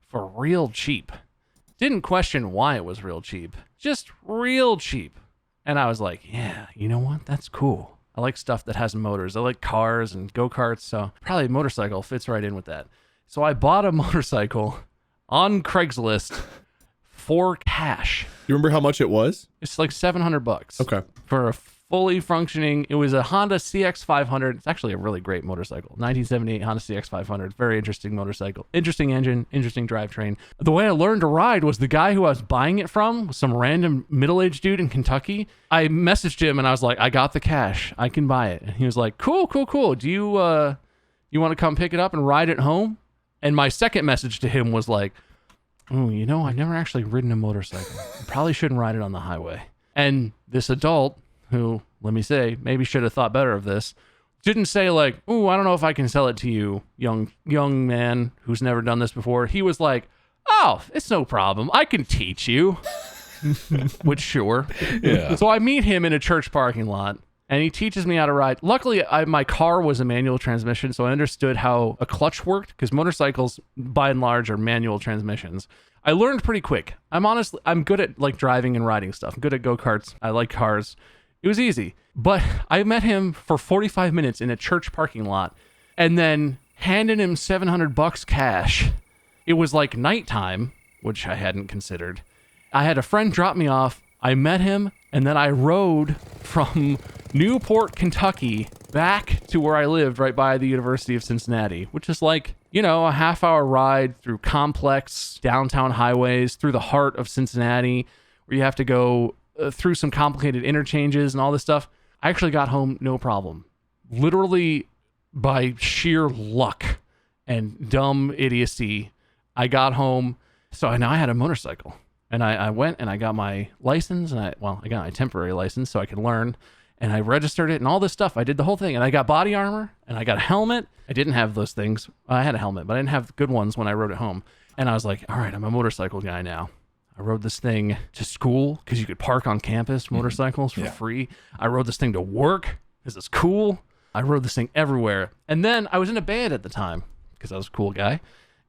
Speaker 4: for real cheap. Didn't question why it was real cheap, just real cheap. And I was like, yeah, you know what? That's cool. I like stuff that has motors. I like cars and go-karts, so probably a motorcycle fits right in with that. So I bought a motorcycle on Craigslist for cash.
Speaker 2: You remember how much it was?
Speaker 4: It's like $700.
Speaker 2: Okay.
Speaker 4: For a fully functioning, it was a Honda CX500. It's actually a really great motorcycle. 1978 Honda CX500. Very interesting motorcycle. Interesting engine, interesting drivetrain. The way I learned to ride was the guy who I was buying it from, some random middle-aged dude in Kentucky. I messaged him and I was like, I got the cash. I can buy it. And he was like, cool. Do you want to come pick it up and ride it home? And my second message to him was like, oh, you know, I've never actually ridden a motorcycle. I probably shouldn't ride it on the highway. And this adult, who, let me say, maybe should have thought better of this, didn't say like, oh, I don't know if I can sell it to you, young man who's never done this before. He was like, oh, it's no problem. I can teach you. Which, sure.
Speaker 3: Yeah.
Speaker 4: So I meet him in a church parking lot, and he teaches me how to ride. Luckily, my car was a manual transmission, so I understood how a clutch worked, because motorcycles, by and large, are manual transmissions. I learned pretty quick. I'm good at like driving and riding stuff. I'm good at go-karts. I like cars. It was easy. But I met him for 45 minutes in a church parking lot and then handed him $700 cash. It was like nighttime, which I hadn't considered. I had a friend drop me off. I met him, and then I rode from Newport, Kentucky, back to where I lived right by the University of Cincinnati, which is like, a half-hour ride through complex downtown highways, through the heart of Cincinnati, where you have to go through some complicated interchanges and all this stuff. I actually got home no problem. Literally by sheer luck and dumb idiocy, I got home. So now I had a motorcycle. And I went and I got my license, and I got my temporary license so I could learn, and I registered it and all this stuff. I did the whole thing, and I got body armor, and I got a helmet. I didn't have those things. I had a helmet, but I didn't have the good ones when I rode it home. And I was like, all right, I'm a motorcycle guy now. I rode this thing to school because you could park on campus motorcycles for free. I rode this thing to work because it's cool. I rode this thing everywhere. And then I was in a band at the time because I was a cool guy.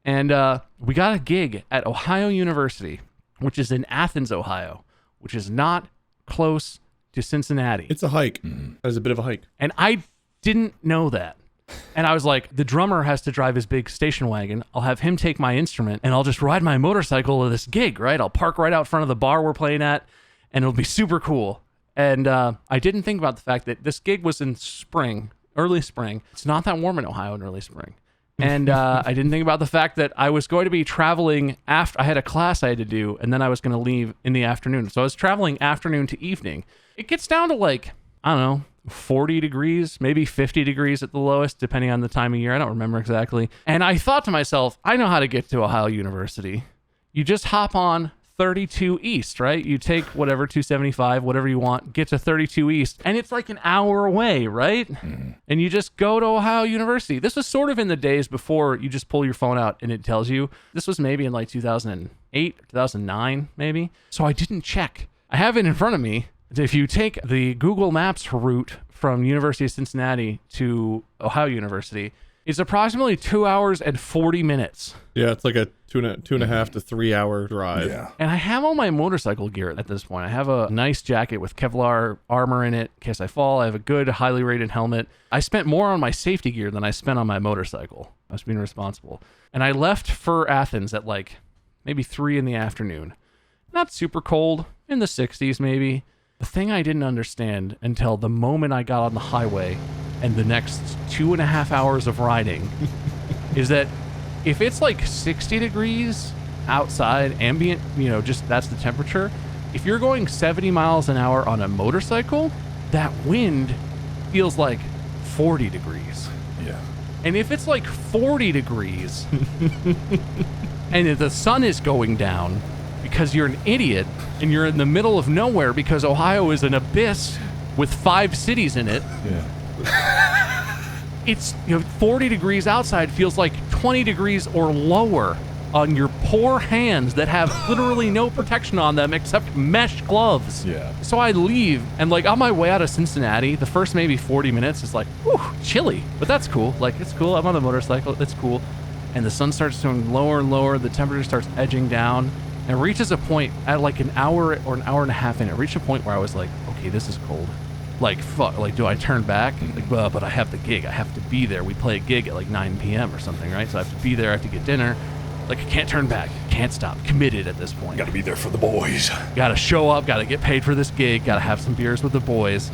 Speaker 4: And we got a gig at Ohio University, which is in Athens, Ohio, which is not close to Cincinnati.
Speaker 2: It's a hike. It's a bit of a hike.
Speaker 4: And I didn't know that. And I was like, the drummer has to drive his big station wagon. I'll have him take my instrument, and I'll just ride my motorcycle to this gig, right? I'll park right out front of the bar we're playing at, and it'll be super cool. And I didn't think about the fact that this gig was in spring, early spring. It's not that warm in Ohio in early spring. And I didn't think about the fact that I was going to be traveling after I had a class I had to do, and then I was going to leave in the afternoon. So I was traveling afternoon to evening. It gets down to like, I don't know, 40 degrees, maybe 50 degrees at the lowest, depending on the time of year. I don't remember exactly. And I thought to myself, I know how to get to Ohio University. You just hop on 32 East, right? You take whatever, 275, whatever you want, get to 32 East, and it's like an hour away, right? And you just go to Ohio University. This was sort of in the days before you just pull your phone out and it tells you. This was maybe in like 2008, 2009, maybe. So I didn't check. I have it in front of me. If you take the Google Maps route from University of Cincinnati to Ohio University, it's approximately 2 hours and 40 minutes.
Speaker 2: Yeah, it's like a two and a half to 3 hour drive.
Speaker 3: Yeah.
Speaker 4: And I have all my motorcycle gear at this point. I have a nice jacket with Kevlar armor in it in case I fall. I have a good, highly rated helmet. I spent more on my safety gear than I spent on my motorcycle. I was being responsible. And I left for Athens at like maybe 3 in the afternoon. Not super cold, in the 60s maybe. The thing I didn't understand until the moment I got on the highway and the next 2.5 hours of riding is that if it's like 60 degrees outside, ambient, just that's the temperature. If you're going 70 miles an hour on a motorcycle, that wind feels like 40 degrees.
Speaker 3: Yeah.
Speaker 4: And if it's like 40 degrees and if the sun is going down because you're an idiot and you're in the middle of nowhere because Ohio is an abyss with 5 cities in it.
Speaker 3: Yeah.
Speaker 4: It's 40 degrees outside feels like 20 degrees or lower on your poor hands that have literally no protection on them except mesh gloves.
Speaker 3: Yeah.
Speaker 4: So I leave, and like on my way out of Cincinnati, the first maybe 40 minutes is like, whew, chilly, but that's cool. Like, it's cool. I'm on the motorcycle. It's cool. And the sun starts going lower and lower. The temperature starts edging down. And it reaches a point at like an hour or an hour and a half in. It reached a point where I was like, okay, this is cold. Like, fuck, like, do I turn back? Like, well, but I have the gig. I have to be there. We play a gig at like 9 p.m. or something, right? So I have to be there. I have to get dinner. Like, I can't turn back. Can't stop. Committed at this point.
Speaker 3: Gotta be there for the boys.
Speaker 4: Gotta show up. Gotta get paid for this gig. Gotta have some beers with the boys.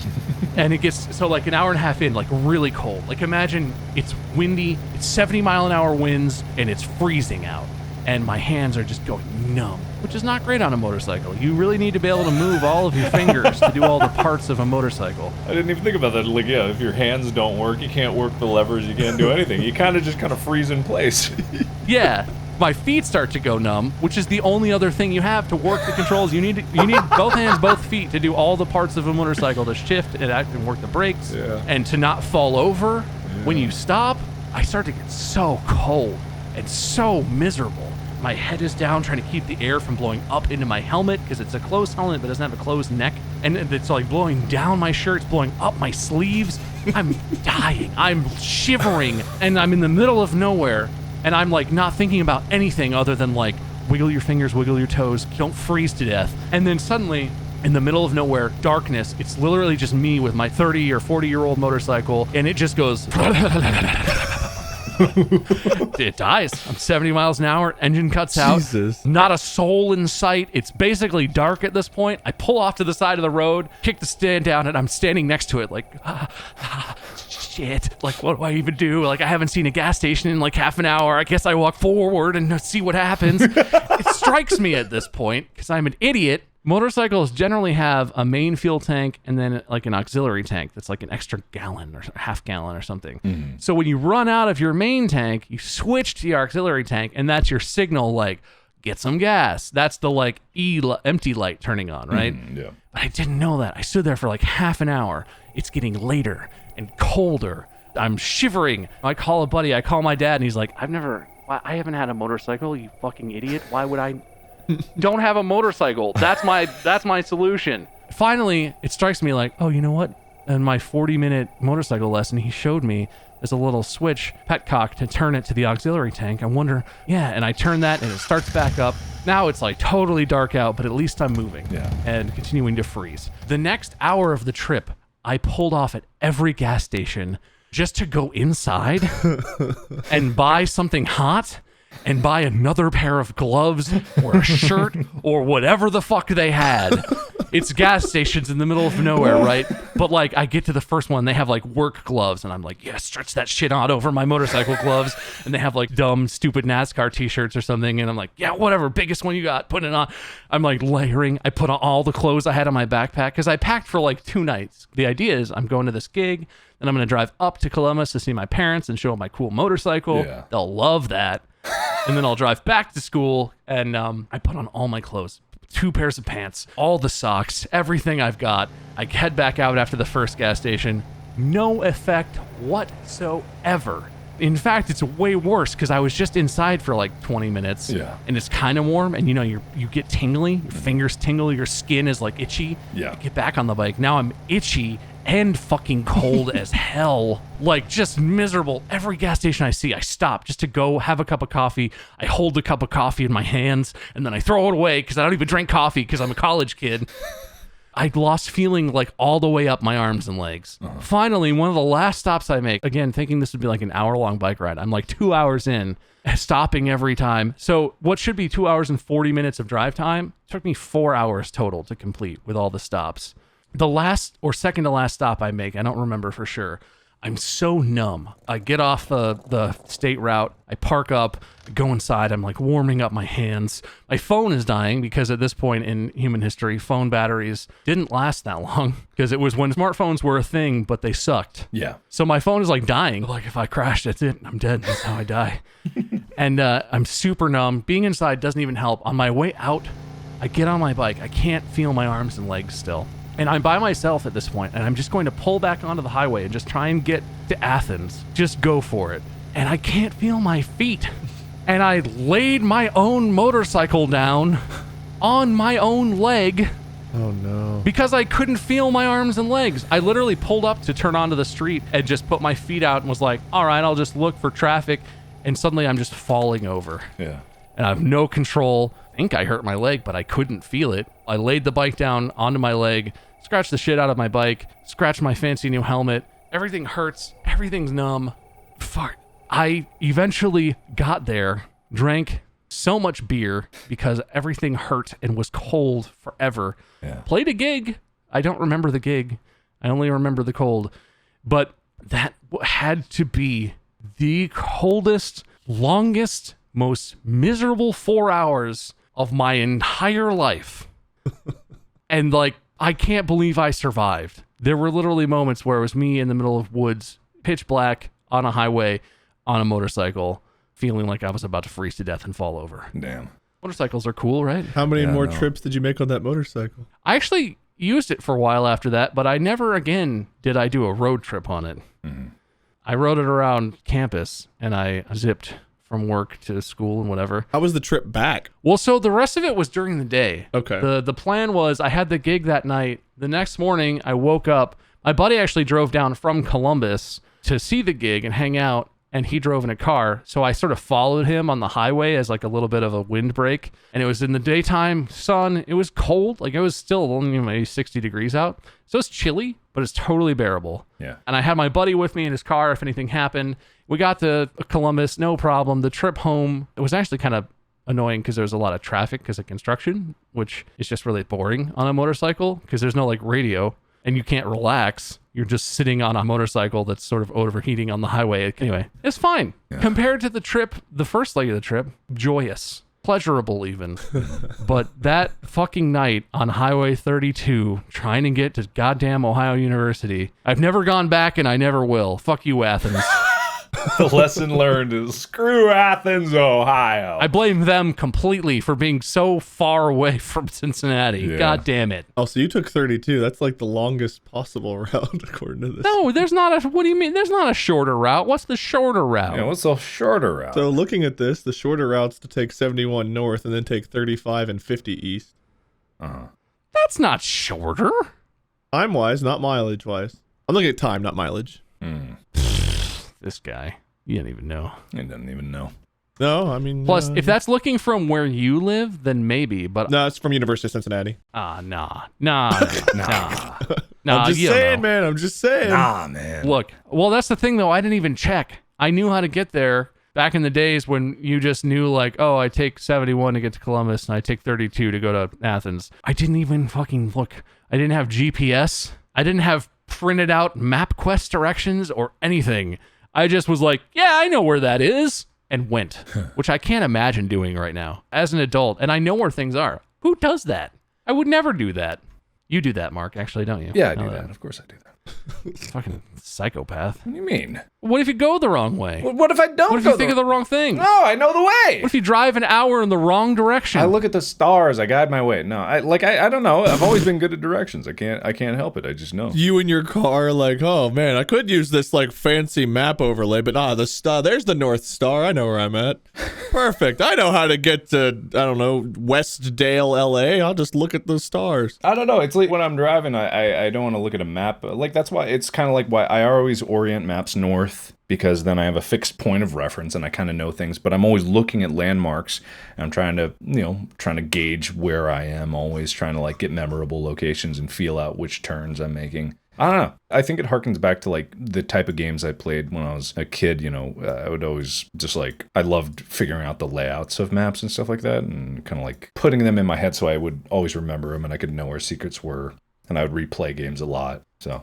Speaker 4: And it gets, so like an hour and a half in, like really cold. Like, imagine it's windy, it's 70 mile an hour winds, and it's freezing out. And my hands are just going numb, which is not great on a motorcycle. You really need to be able to move all of your fingers to do all the parts of a motorcycle.
Speaker 3: I didn't even think about that. Like, yeah, if your hands don't work, you can't work the levers, you can't do anything. You kind of freeze in place.
Speaker 4: Yeah. My feet start to go numb, which is the only other thing you have to work the controls. You need both hands, both feet to do all the parts of a motorcycle, to shift and work the brakes, and to not fall over when you stop. I start to get so cold and so miserable. My head is down, trying to keep the air from blowing up into my helmet because it's a closed helmet but doesn't have a closed neck, and it's like blowing down my shirt, it's blowing up my sleeves. I'm dying. I'm shivering, and I'm in the middle of nowhere. And I'm like not thinking about anything other than like wiggle your fingers, wiggle your toes, don't freeze to death. And then suddenly in the middle of nowhere, darkness. It's literally just me with my 30 or 40-year-old motorcycle, and it just goes... It dies. I'm 70 miles an hour. Engine cuts out.
Speaker 2: Jesus.
Speaker 4: Not a soul in sight. It's basically dark at this point. I pull off to the side of the road, kick the stand down, and I'm standing next to it like, shit. Like, what do I even do? Like, I haven't seen a gas station in like half an hour. I guess I walk forward and see what happens. It strikes me at this point, because I'm an idiot. Motorcycles generally have a main fuel tank and then like an auxiliary tank that's like an extra gallon or half gallon or something. Mm-hmm. So when you run out of your main tank, you switch to your auxiliary tank, and that's your signal, like, get some gas. That's the like empty light turning on, right?
Speaker 3: Yeah.
Speaker 4: But I didn't know that. I stood there for like half an hour. It's getting later and colder. I'm shivering. I call a buddy. I call my dad, and he's like, I haven't had a motorcycle, you fucking idiot. Why would I... Don't have a motorcycle. That's my solution. Finally, it strikes me like, oh, you know what? In my 40-minute motorcycle lesson, he showed me there's a little switch, petcock, to turn it to the auxiliary tank. I wonder, and I turn that, and it starts back up. Now it's like totally dark out, but at least I'm moving and continuing to freeze. The next hour of the trip, I pulled off at every gas station just to go inside and buy something hot and buy another pair of gloves or a shirt or whatever the fuck they had. It's gas stations in the middle of nowhere, right? But like, I get to the first one, they have like work gloves, and I'm like, yeah, stretch that shit on over my motorcycle gloves. And they have like dumb, stupid NASCAR t-shirts or something, and I'm like, yeah, whatever, biggest one you got, put it on. I'm like layering. I put on all the clothes I had in my backpack, because I packed for like 2 nights. The idea is I'm going to this gig, and I'm going to drive up to Columbus to see my parents and show them my cool motorcycle. Yeah. They'll love that. And then I'll drive back to school, and I put on all my clothes, 2 pairs of pants, all the socks, everything I've got. I head back out after the first gas station. No effect whatsoever. In fact, it's way worse, because I was just inside for like 20 minutes, and it's kind of warm, and you get tingly, your fingers tingle, your skin is like itchy. I get back on the bike. Now I'm itchy and fucking cold as hell, like just miserable. Every gas station I see, I stop just to go have a cup of coffee. I hold the cup of coffee in my hands, and then I throw it away, because I don't even drink coffee, because I'm a college kid. I lost feeling like all the way up my arms and legs. Finally, one of the last stops I make, again, thinking this would be like an hour-long bike ride, I'm like 2 hours in, stopping every time. So what should be 2 hours and 40 minutes of drive time took me 4 hours total to complete with all the stops. The last or second to last stop I make, I don't remember for sure, I'm so numb. I get off the state route, I park up, I go inside, I'm like warming up my hands. My phone is dying, because at this point in human history, phone batteries didn't last that long, because it was when smartphones were a thing, but they sucked. Yeah. So my phone is like dying. Like, if I crash, that's it. I'm dead. That's how I die. And I'm super numb. Being inside doesn't even help. On my way out, I get on my bike. I can't feel my arms and legs still. And I'm by myself at this point, and I'm just going to pull back onto the highway and just try and get to Athens. Just go for it. And I can't feel my feet. And I laid my own motorcycle down on my own leg.
Speaker 2: Oh, no.
Speaker 4: Because I couldn't feel my arms and legs. I literally pulled up to turn onto the street and just put my feet out and was like, all right, I'll just look for traffic. And suddenly I'm just falling over. Yeah. And I have no control. I think I hurt my leg, but I couldn't feel it. I laid the bike down onto my leg, scratched the shit out of my bike, scratched my fancy new helmet. Everything hurts. Everything's numb. Fuck. I eventually got there, drank so much beer because everything hurt and was cold forever. Yeah. Played a gig. I don't remember the gig. I only remember the cold. But that had to be the coldest, longest, most miserable 4 hours of my entire life. And like, I can't believe I survived. There were literally moments where it was me in the middle of woods, pitch black, on a highway, on a motorcycle, feeling like I was about to freeze to death and fall over.
Speaker 3: Damn.
Speaker 4: Motorcycles are cool, right?
Speaker 2: How many more trips did you make on that motorcycle?
Speaker 4: I actually used it for a while after that, but I never again did I do a road trip on it. Mm-hmm. I rode it around campus, and I zipped from work to school and whatever.
Speaker 2: How was the trip back?
Speaker 4: Well, so the rest of it was during the day.
Speaker 2: Okay.
Speaker 4: The plan was I had the gig that night. The next morning, I woke up. My buddy actually drove down from Columbus to see the gig and hang out. and he drove in a car. So I sort of followed him on the highway as like a little bit of a windbreak. And it was in the daytime sun. It was cold. Like it was still only maybe 60 degrees out. So it's chilly, but it's totally bearable.
Speaker 3: Yeah.
Speaker 4: And I had my buddy with me in his car if anything happened. We got to Columbus, no problem. The trip home, it was actually kind of annoying because there was a lot of traffic because of construction, which is just really boring on a motorcycle because there's no like radio and you can't relax. You're just sitting on a motorcycle that's sort of overheating on the highway. Anyway, it's fine. Yeah. Compared to the trip, the first leg of the trip, joyous, pleasurable even. But that fucking night on Highway 32, trying to get to goddamn Ohio University, I've never gone back and I never will. Fuck you, Athens.
Speaker 3: The lesson learned is screw Athens, Ohio.
Speaker 4: I blame them completely for being so far away from Cincinnati. Yeah. God damn it.
Speaker 2: Oh, so you took 32. That's like the longest possible route, according to this.
Speaker 4: No, there's not a, what do you mean? There's not a shorter route. What's the shorter route?
Speaker 3: Yeah, what's the shorter route?
Speaker 2: So looking at this, the shorter route's to take 71 north and then take 35 and 50 east.
Speaker 3: Uh-huh.
Speaker 4: That's not shorter.
Speaker 2: Time-wise, not mileage-wise. I'm looking at time, not mileage.
Speaker 4: This guy, you don't even know.
Speaker 3: He doesn't even know.
Speaker 2: No, I mean...
Speaker 4: Plus, if that's looking from where you live, then maybe, but...
Speaker 2: No, it's from University of Cincinnati.
Speaker 4: Nah.
Speaker 2: I'm just saying, man. I'm just saying.
Speaker 3: Nah, man.
Speaker 4: Look, well, that's the thing, though. I didn't even check. I knew how to get there back in the days when you just knew, like, oh, I take 71 to get to Columbus, and I take 32 to go to Athens. I didn't even fucking look. I didn't have GPS. I didn't have printed out MapQuest directions or anything. I just was like, yeah, I know where that is, and went, which I can't imagine doing right now as an adult. And I know where things are. Who does that? I would never do that. You do that, Mark, actually, don't you?
Speaker 3: Yeah, I do that. Of course I do that.
Speaker 4: Fucking psychopath.
Speaker 3: What do you mean?
Speaker 4: What if you go the wrong way?
Speaker 3: What if I don't?
Speaker 4: What if you think of the wrong thing?
Speaker 3: No, I know the way.
Speaker 4: What if you drive an hour in the wrong direction?
Speaker 3: I look at the stars. I guide my way. No, I don't know. I've always been good at directions. I can't help it. I just know.
Speaker 2: You in your car, like, oh man, I could use this like fancy map overlay, but the star. There's the North Star. I know where I'm at. Perfect. I know how to get to Westdale, LA. I'll just look at the stars.
Speaker 3: I don't know. It's like when I'm driving, I don't want to look at a map. Like that's why it's kind of like why I always orient maps north, because then I have a fixed point of reference and I kind of know things, but I'm always looking at landmarks and I'm trying to gauge where I am, always trying to like get memorable locations and feel out which turns I'm making. I don't know. I think it harkens back to like the type of games I played when I was a kid. I would always just like, I loved figuring out the layouts of maps and stuff like that and kind of like putting them in my head so I would always remember them and I could know where secrets were, and I would replay games a lot. So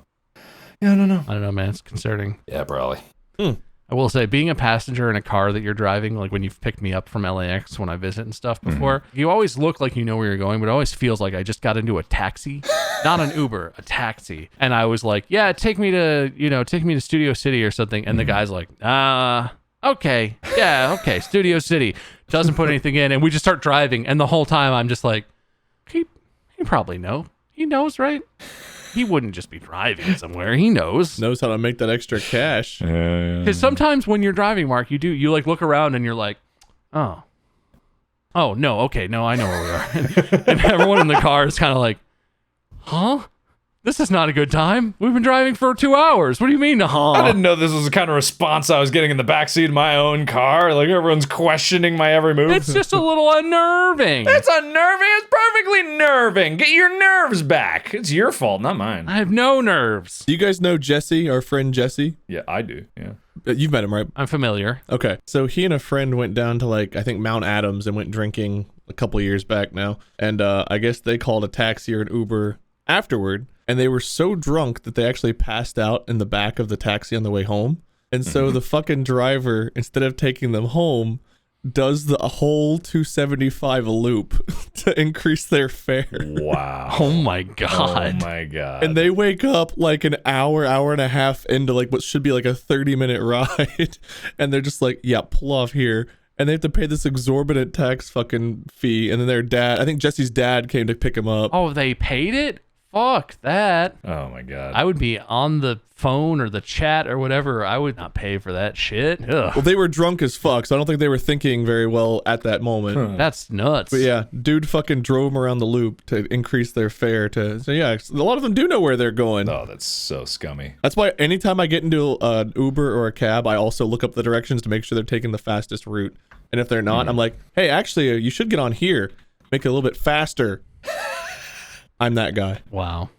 Speaker 3: yeah, I don't know,
Speaker 4: man. It's concerning.
Speaker 3: Yeah, probably.
Speaker 4: I will say, being a passenger in a car that you're driving, like when you've picked me up from LAX when I visit and stuff before, you always look like you know where you're going, but it always feels like I just got into a taxi, not an Uber, a taxi. And I was like, yeah, take me to Studio City or something. And the guy's like, okay, yeah, okay, Studio City. Doesn't put anything in. And we just start driving. And the whole time I'm just like, he probably know. He knows, right? He wouldn't just be driving somewhere. He knows
Speaker 2: how to make that extra cash.
Speaker 4: Because sometimes when you're driving, Mark, you like look around and you're like, oh no, okay, no, I know where we are. And everyone in the car is kind of like, huh? This is not a good time. We've been driving for 2 hours. What do you mean, huh?
Speaker 3: I didn't know this was the kind of response I was getting in the backseat of my own car. Like, everyone's questioning my every move.
Speaker 4: It's just a little unnerving.
Speaker 3: It's unnerving. It's perfectly nerving. Get your nerves back. It's your fault, not mine.
Speaker 4: I have no nerves.
Speaker 2: Do you guys know Jesse, our friend Jesse?
Speaker 3: Yeah, I do, yeah.
Speaker 2: You've met him, right?
Speaker 4: I'm familiar.
Speaker 2: Okay. So he and a friend went down to I think Mount Adams and went drinking a couple of years back now. And I guess they called a taxi or an Uber afterward. And they were so drunk that they actually passed out in the back of the taxi on the way home. And so the fucking driver, instead of taking them home, does the whole 275 loop to increase their fare.
Speaker 3: Wow.
Speaker 4: Oh my God.
Speaker 3: Oh my God.
Speaker 2: And they wake up like an hour and a half into like what should be like a 30-minute ride. And they're just like, yeah, pull off here. And they have to pay this exorbitant tax fucking fee. And then their dad, I think Jesse's dad came to pick him up.
Speaker 4: Oh, they paid it? Fuck that.
Speaker 3: Oh my God.
Speaker 4: I would be on the phone or the chat or whatever. I would not pay for that shit. Ugh.
Speaker 2: Well, they were drunk as fuck, so I don't think they were thinking very well at that moment.
Speaker 4: That's nuts.
Speaker 2: But yeah, dude fucking drove them around the loop to increase their fare so yeah, a lot of them do know where they're going.
Speaker 3: Oh, that's so scummy.
Speaker 2: That's why anytime I get into an Uber or a cab, I also look up the directions to make sure they're taking the fastest route. And if they're not, I'm like, hey, actually, you should get on here. Make it a little bit faster. I'm that guy.
Speaker 4: Wow.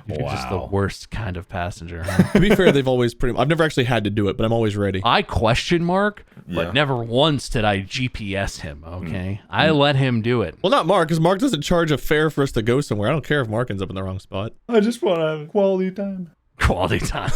Speaker 4: You're just the worst kind of passenger. Huh?
Speaker 2: To be fair, they've always I've never actually had to do it, but I'm always ready.
Speaker 4: I question Mark, but never once did I GPS him, okay? I let him do it.
Speaker 2: Well, not Mark, because Mark doesn't charge a fare for us to go somewhere. I don't care if Mark ends up in the wrong spot.
Speaker 3: I just want to have quality time.
Speaker 4: Quality time.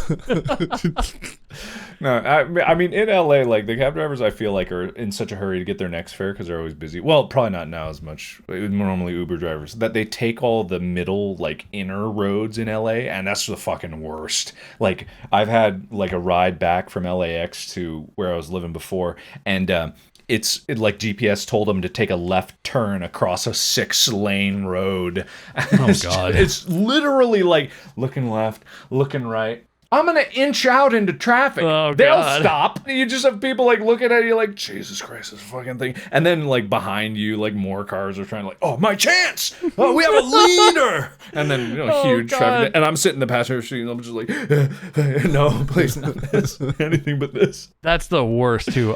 Speaker 3: No, I mean, in LA, like, the cab drivers, I feel like, are in such a hurry to get their next fare because they're always busy. Well, probably not now as much. Normally Uber drivers, that they take all the middle, like, inner roads in LA, and that's the fucking worst. Like, I've had, like, a ride back from LAX to where I was living before, and like GPS told them to take a left turn across a 6-lane road.
Speaker 4: Oh God.
Speaker 3: It's literally like looking left, looking right. I'm going to inch out into traffic.
Speaker 4: Oh,
Speaker 3: They'll
Speaker 4: God.
Speaker 3: stop. You just have people like looking at you like, Jesus Christ, this fucking thing. And then like behind you, like more cars are trying to like, oh, my chance. Oh, we have a leader. And then, huge traffic. And I'm sitting in the passenger seat and I'm just like, no, please not this. Anything but this.
Speaker 4: That's the worst too.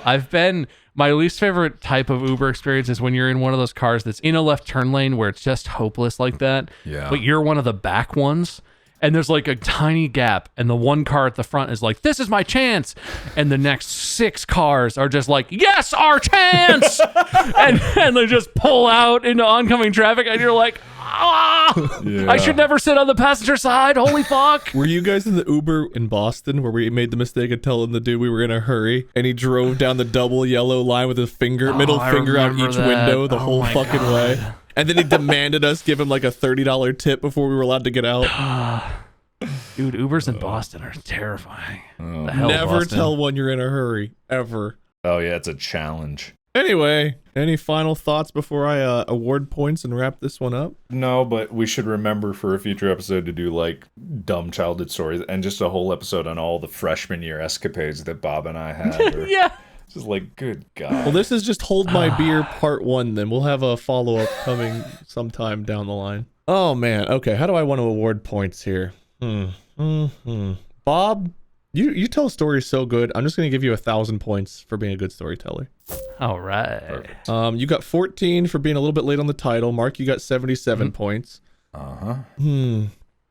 Speaker 4: My least favorite type of Uber experience is when you're in one of those cars that's in a left turn lane where it's just hopeless like that.
Speaker 3: Yeah.
Speaker 4: But you're one of the back ones. And there's like a tiny gap, and the one car at the front is like, this is my chance. And the next 6 cars are just like, yes, our chance. and they just pull out into oncoming traffic, and you're like,
Speaker 3: Yeah.
Speaker 4: I should never sit on the passenger side. Holy fuck.
Speaker 2: Were you guys in the Uber in Boston where we made the mistake of telling the dude we were in a hurry and he drove down the double yellow line with his middle finger out each window the whole fucking way? And then he demanded us give him like a $30 tip before we were allowed to get out.
Speaker 4: Dude, Ubers in Boston are terrifying.
Speaker 3: Oh.
Speaker 2: Never
Speaker 4: Boston.
Speaker 2: tell when you're in a hurry, ever.
Speaker 3: Oh, yeah, it's a challenge.
Speaker 2: Anyway, any final thoughts before I award points and wrap this one up?
Speaker 3: No, but we should remember for a future episode to do like dumb childhood stories and just a whole episode on all the freshman year escapades that Bob and I had. Or,
Speaker 4: Yeah.
Speaker 3: just like, good God.
Speaker 2: Well, this is just Hold My Beer Part 1, then. We'll have a follow-up coming sometime down the line. Oh, man. Okay, how do I want to award points here? Bob, you tell stories so good. I'm just going to give you 1,000 points for being a good storyteller.
Speaker 4: All right.
Speaker 3: Perfect.
Speaker 2: You got 14 for being a little bit late on the title. Mark, you got 77 points.
Speaker 3: Uh-huh.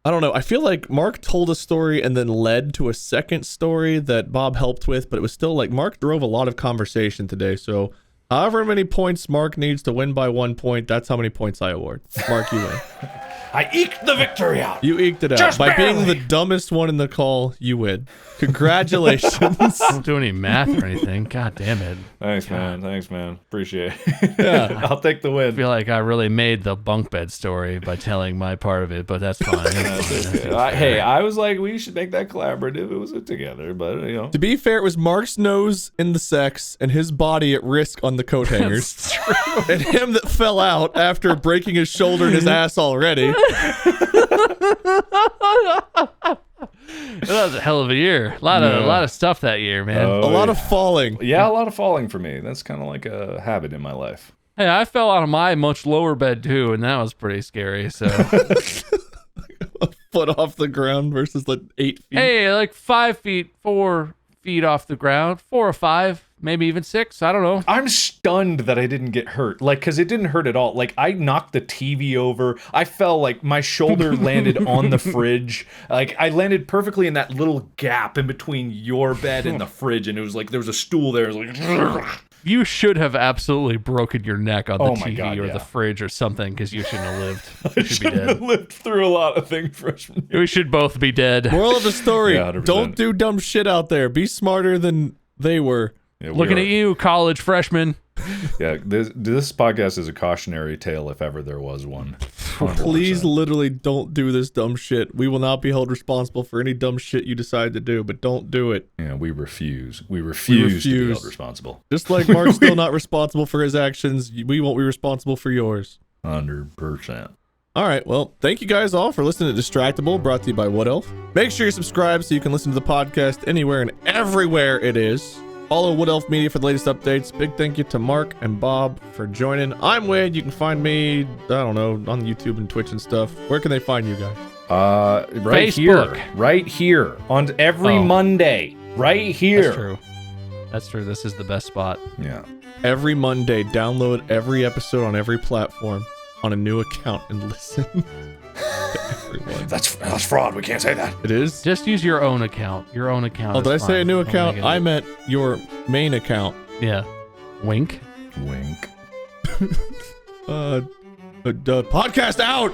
Speaker 2: I don't know. I feel like Mark told a story and then led to a second story that Bob helped with, but it was still like Mark drove a lot of conversation today. So however many points Mark needs to win by 1 point, that's how many points I award. Mark, you win.
Speaker 3: I eked the victory out.
Speaker 2: You eked it out.
Speaker 3: Just
Speaker 2: By being
Speaker 3: barely.
Speaker 2: the dumbest one in the call, you win. Congratulations.
Speaker 4: I don't do any math or anything. God damn it.
Speaker 3: Thanks, man. Appreciate it.
Speaker 2: Yeah.
Speaker 3: I'll take the
Speaker 4: I
Speaker 3: win.
Speaker 4: feel like I really made the bunk bed story by telling my part of it, but that's fine. That's fine.
Speaker 3: Hey, I was like, we should make that collaborative. It was together, but
Speaker 2: To be fair, it was Mark's nose in the sex and his body at risk on the coat hangers. And him that fell out after breaking his shoulder and his ass already.
Speaker 4: That was a hell of a year. A lot of stuff that year, man.
Speaker 2: A lot of falling.
Speaker 3: yeah, a lot of falling for me. That's kind of like a habit in my life.
Speaker 4: Hey, I fell out of my much lower bed too, and that was pretty scary. So,
Speaker 2: A foot off the ground versus like 8 feet.
Speaker 4: hey, like 5 feet, 4 feet off the ground, 4 or 5, maybe even 6. I don't know.
Speaker 3: I'm stunned that I didn't get hurt. Like, because it didn't hurt at all. Like, I knocked the TV over. I fell, like, my shoulder landed on the fridge. Like, I landed perfectly in that little gap in between your bed and the fridge. And it was like, there was a stool there. It was like,
Speaker 4: You should have absolutely broken your neck on the
Speaker 3: Oh my
Speaker 4: TV
Speaker 3: God,
Speaker 4: or
Speaker 3: yeah.
Speaker 4: the fridge or something because you shouldn't have lived.
Speaker 3: I
Speaker 4: You should be
Speaker 3: shouldn't have
Speaker 4: dead.
Speaker 3: lived through a lot of things freshman year.
Speaker 4: We should both be dead.
Speaker 2: Moral of the story,
Speaker 3: Yeah, 100%.
Speaker 2: don't do dumb shit out there. Be smarter than they were.
Speaker 3: Yeah, we
Speaker 4: Looking
Speaker 3: are-
Speaker 4: at you, college freshman.
Speaker 3: Yeah, this podcast is a cautionary tale if ever there was one. 100%.
Speaker 2: Please literally don't do this dumb shit. We will not be held responsible for any dumb shit you decide to do, but don't do it.
Speaker 3: Yeah, we refuse. We refuse to be
Speaker 2: refuse.
Speaker 3: held responsible.
Speaker 2: Just like Mark's still not responsible for his actions, we won't be responsible for yours.
Speaker 3: 100%.
Speaker 2: All right. Well, thank you guys all for listening to Distractible, brought to you by Wood Elf. Make sure you subscribe so you can listen to the podcast anywhere and everywhere it is. Follow Wood Elf Media for the latest updates. Big thank you to Mark and Bob for joining. I'm Wade. You can find me, I don't know, on YouTube and Twitch and stuff. Where can they find you guys?
Speaker 3: Right
Speaker 4: Facebook.
Speaker 3: here. Right here. On every Monday. Right here.
Speaker 4: That's true. That's true. This is the best spot.
Speaker 3: Yeah.
Speaker 2: Every Monday, download every episode on every platform on a new account and listen to everyone.
Speaker 3: That's fraud. We can't say that.
Speaker 2: It is?
Speaker 4: Just use your own account. Your own account.
Speaker 2: Oh,
Speaker 4: is
Speaker 2: did I
Speaker 4: fine.
Speaker 2: say a new
Speaker 4: Don't
Speaker 2: account?
Speaker 4: make it-
Speaker 2: I meant your main account.
Speaker 4: Yeah. Wink.
Speaker 3: Wink.
Speaker 2: Podcast out!